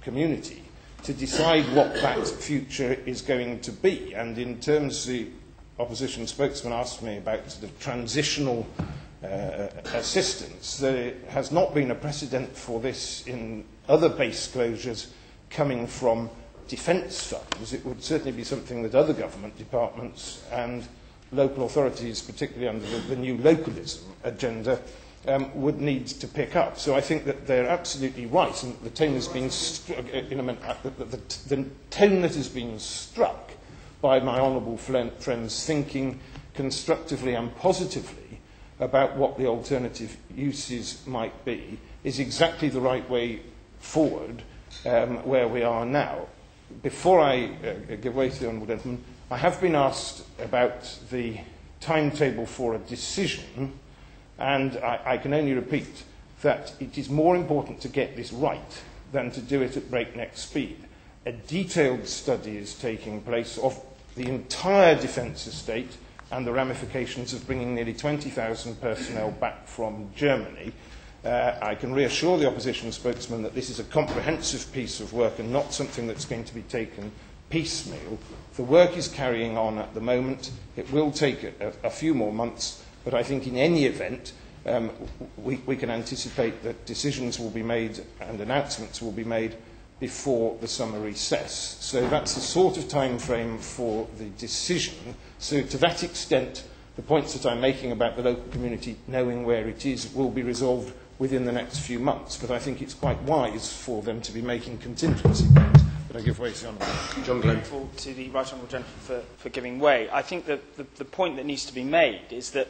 community to decide what that future is going to be. And in terms, the opposition spokesman asked me about the transitional assistance. There has not been a precedent for this in other base closures coming from defence funds. It would certainly be something that other government departments and local authorities, particularly under the new localism agenda, would need to pick up. So I think that they're absolutely right, and the tone has been the tone that has been struck by my honourable friends thinking constructively and positively about what the alternative uses might be is exactly the right way forward where we are now. Before I give way to the honourable gentleman, I have been asked about the timetable for a decision, and I can only repeat that it is more important to get this right than to do it at breakneck speed. A detailed study is taking place of the entire defence estate and the ramifications of bringing nearly 20,000 personnel back from Germany. I can reassure the opposition spokesman that this is a comprehensive piece of work and not something that's going to be taken piecemeal. The work is carrying on at the moment. It will take a few more months, but I think in any event, we can anticipate that decisions will be made and announcements will be made before the summer recess. So that's the sort of time frame for the decision. So to that extent, the points that I'm making about the local community knowing where it is will be resolved within the next few months. But I think it's quite wise for them to be making contingency plans. But Could I give way to John Glen? Grateful to the Right Honourable Gentleman for giving way. I think that the point that needs to be made is that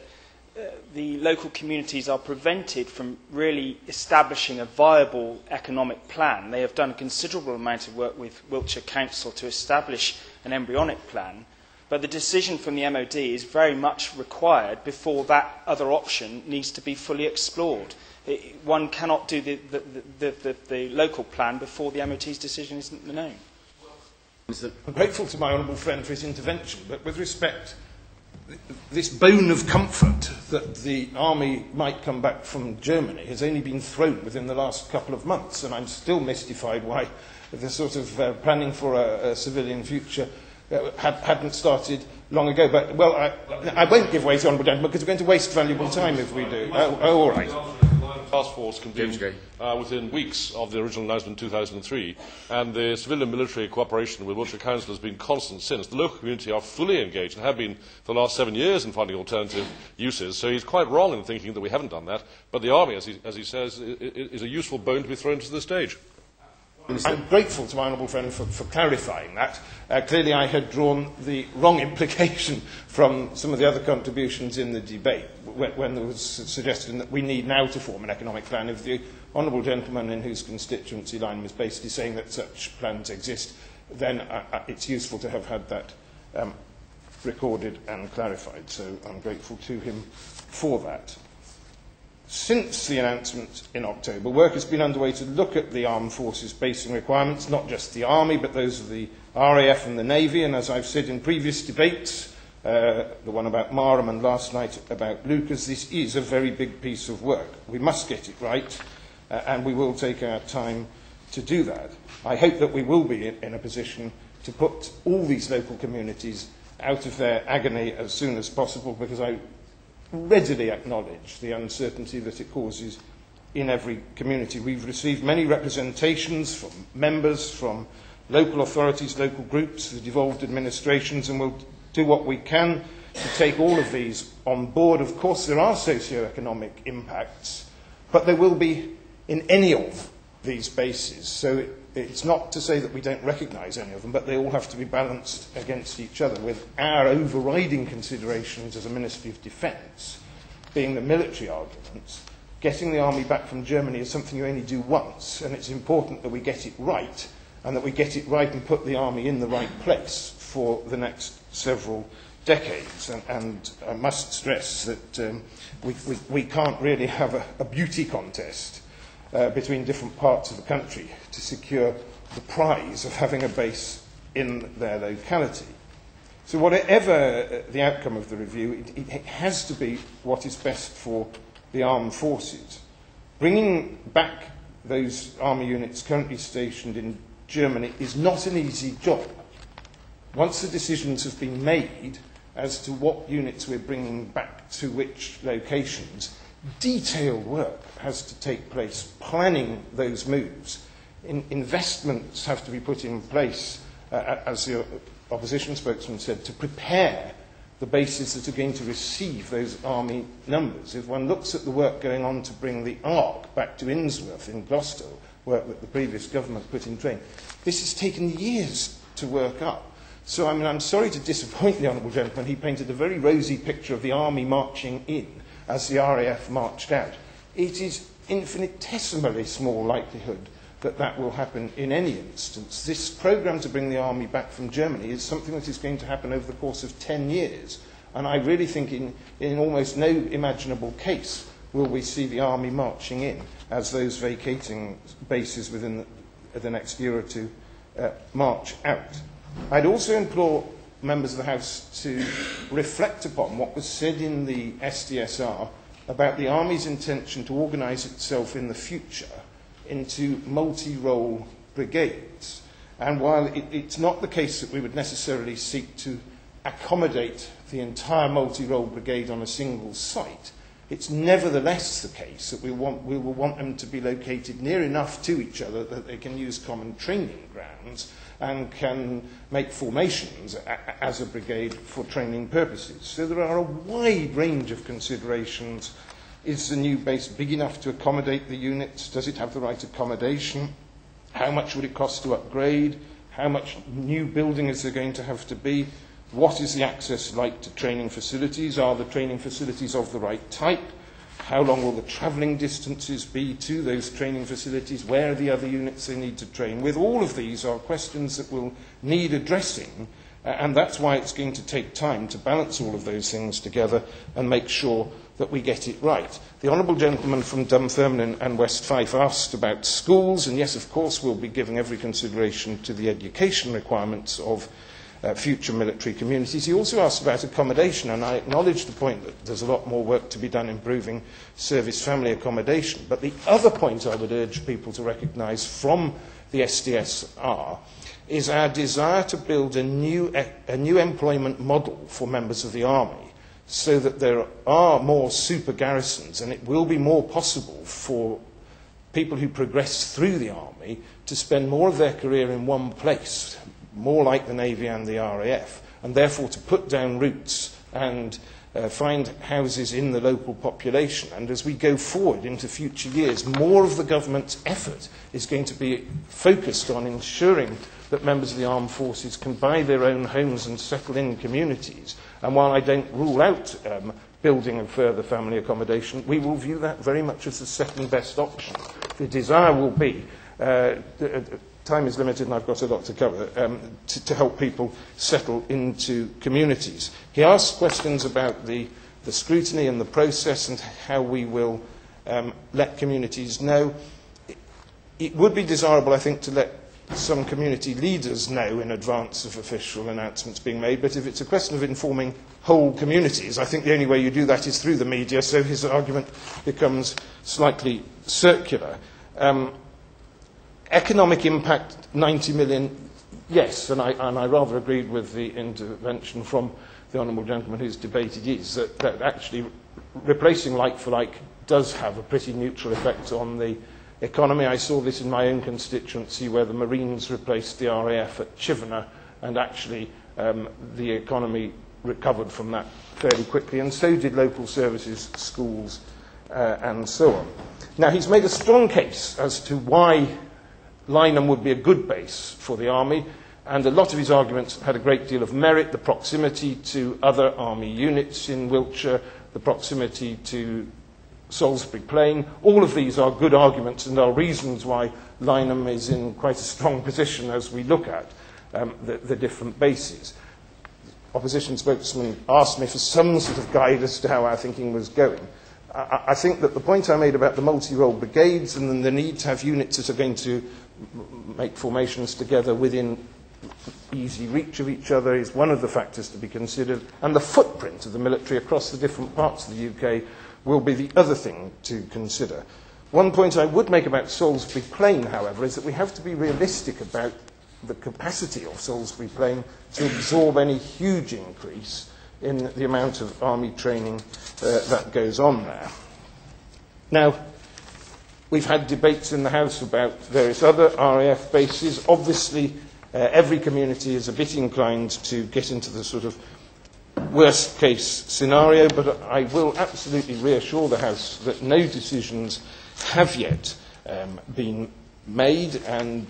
the local communities are prevented from really establishing a viable economic plan. They have done a considerable amount of work with Wiltshire Council to establish an embryonic plan, but the decision from the MOD is very much required before that other option needs to be fully explored. One cannot do the local plan before the MOT's decision isn't known. I'm grateful to my honourable friend for his intervention, but with respect, this bone of comfort that the army might come back from Germany has only been thrown within the last couple of months, and I'm still mystified why the sort of planning for a civilian future hadn't started long ago. But, well, I won't give way to honourable gentlemen because we're going to waste valuable time if we do. All right. Task force convened within weeks of the original announcement in 2003, and the civilian military cooperation with Wiltshire Council has been constant since. The local community are fully engaged and have been for the last 7 years in finding alternative uses, so he's quite wrong in thinking that we haven't done that, but the army, as he says, is a useful bone to be thrown to the stage. I'm grateful to my honourable friend for clarifying that. Clearly I had drawn the wrong implication from some of the other contributions in the debate when there was a suggestion that we need now to form an economic plan. If the honourable gentleman in whose constituency Lyneham is basically saying that such plans exist, then it's useful to have had that recorded and clarified. So I'm grateful to him for that. Since the announcement in October, work has been underway to look at the armed forces basing requirements, not just the Army, but those of the RAF and the Navy. And as I've said in previous debates, the one about Marham and last night about Lucas, this is a very big piece of work. We must get it right, and we will take our time to do that. I hope that we will be in a position to put all these local communities out of their agony as soon as possible, because I readily acknowledge the uncertainty that it causes in every community. We've received many representations from members, from local authorities, local groups, the devolved administrations, and we'll do what we can to take all of these on board. Of course, there are socio-economic impacts, but there will be in any of these bases. So it's not to say that we don't recognise any of them, but they all have to be balanced against each other, with our overriding considerations as a Ministry of Defence being the military arguments. Getting the army back from Germany is something you only do once, and it's important that we get it right, and that we get it right and put the army in the right place for the next several decades. And I must stress that we can't really have a beauty contest between different parts of the country to secure the prize of having a base in their locality. So whatever the outcome of the review, it has to be what is best for the armed forces. Bringing back those army units currently stationed in Germany is not an easy job. Once the decisions have been made as to what units we're bringing back to which locations, detailed work has to take place, planning those moves. Investments have to be put in place, as the opposition spokesman said, to prepare the bases that are going to receive those army numbers. If one looks at the work going on to bring the Ark back to Innsworth in Gloucester, work that the previous government put in train, this has taken years to work up. So I'm sorry to disappoint the honourable gentleman. He painted a very rosy picture of the army marching in as the RAF marched out. It is infinitesimally small likelihood that that will happen in any instance. This programme to bring the army back from Germany is something that is going to happen over the course of 10 years. And I really think in almost no imaginable case will we see the army marching in as those vacating bases within the next year or two march out. I'd also implore members of the House to reflect upon what was said in the SDSR about the Army's intention to organise itself in the future into multi-role brigades. And while it's not the case that we would necessarily seek to accommodate the entire multi-role brigade on a single site, it's nevertheless the case that we will want them to be located near enough to each other that they can use common training grounds and can make formations as a brigade for training purposes. So there are a wide range of considerations. Is the new base big enough to accommodate the units? Does it have the right accommodation? How much would it cost to upgrade? How much new building is there going to have to be? What is the access like to training facilities? Are the training facilities of the right type? How long will the travelling distances be to those training facilities? Where are the other units they need to train with? All of these are questions that will need addressing, and that's why it's going to take time to balance all of those things together and make sure that we get it right. The Honourable Gentleman from Dunfermline and West Fife asked about schools, and yes, of course, we'll be giving every consideration to the education requirements of future military communities. He also asked about accommodation, and I acknowledge the point that there's a lot more work to be done improving service family accommodation. But the other point I would urge people to recognise from the SDSR is our desire to build a new employment model for members of the Army, so that there are more super garrisons, and it will be more possible for people who progress through the Army to spend more of their career in one place, more like the Navy and the RAF, and therefore to put down roots and find houses in the local population. And as we go forward into future years, more of the government's effort is going to be focused on ensuring that members of the armed forces can buy their own homes and settle in communities. And while I don't rule out building of further family accommodation, we will view that very much as the second best option. The desire will be, time is limited and I've got a lot to cover, to help people settle into communities. He asked questions about the scrutiny and the process and how we will let communities know. It would be desirable, I think, to let some community leaders know in advance of official announcements being made, but if it's a question of informing whole communities, I think the only way you do that is through the media, so his argument becomes slightly circular. Economic impact, 90 million, yes, and I rather agreed with the intervention from the Honourable Gentleman who's debated is that actually replacing like for like does have a pretty neutral effect on the economy. I saw this in my own constituency where the Marines replaced the RAF at Chippenham, and actually the economy recovered from that fairly quickly, and so did local services, schools, and so on. Now, he's made a strong case as to why Lyneham would be a good base for the Army, and a lot of his arguments had a great deal of merit: the proximity to other Army units in Wiltshire, the proximity to Salisbury Plain. All of these are good arguments and are reasons why Lyneham is in quite a strong position as we look at the different bases. Opposition spokesman asked me for some sort of guide as to how our thinking was going. I think that the point I made about the multi-role brigades and then the need to have units that are going to make formations together within easy reach of each other is one of the factors to be considered, and the footprint of the military across the different parts of the UK will be the other thing to consider. One point I would make about Salisbury Plain, however, is that we have to be realistic about the capacity of Salisbury Plain to absorb any huge increase in the amount of army training that goes on there. Now, we've had debates in the House about various other RAF bases. Obviously, every community is a bit inclined to get into the sort of worst case scenario, but I will absolutely reassure the House that no decisions have yet been made, and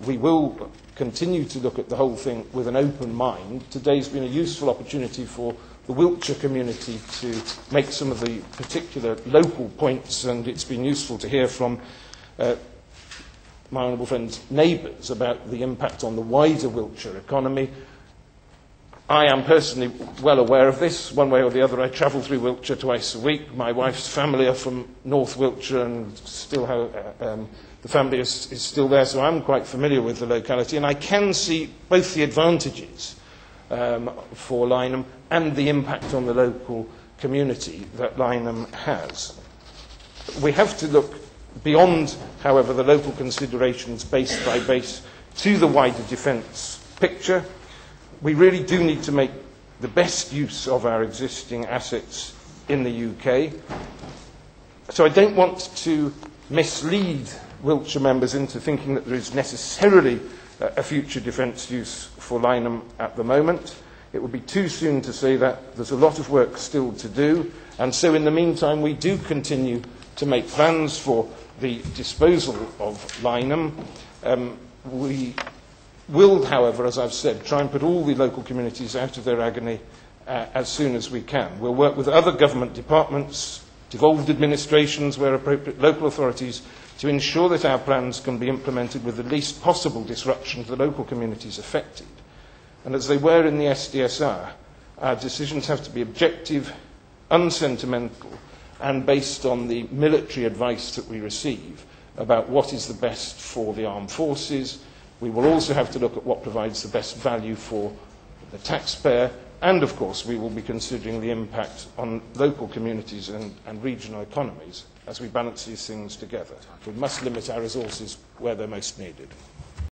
we will continue to look at the whole thing with an open mind. Today's been a useful opportunity for the Wiltshire community to make some of the particular local points, and it's been useful to hear from my honourable friend's neighbours about the impact on the wider Wiltshire economy. I am personally well aware of this. One way or the other, I travel through Wiltshire twice a week. My wife's family are from North Wiltshire, and still have, the family is still there, so I'm quite familiar with the locality, and I can see both the advantages for Lyneham and the impact on the local community that Lyneham has. We have to look beyond, however, the local considerations base by base to the wider defence picture. We really do need to make the best use of our existing assets in the UK. So I don't want to mislead Wiltshire members into thinking that there is necessarily a future defence use for Lyneham at the moment. It would be too soon to say that. There's a lot of work still to do, and so in the meantime we do continue to make plans for the disposal of Lyneham. We will, however, as I've said, try and put all the local communities out of their agony as soon as we can. We'll work with other government departments, devolved administrations where appropriate, local authorities, to ensure that our plans can be implemented with the least possible disruption to the local communities affected. And as they were in the SDSR, our decisions have to be objective, unsentimental, and based on the military advice that we receive about what is the best for the armed forces. We will also have to look at what provides the best value for the taxpayer, and of course we will be considering the impact on local communities and regional economies as we balance these things together. We must limit our resources where they're most needed.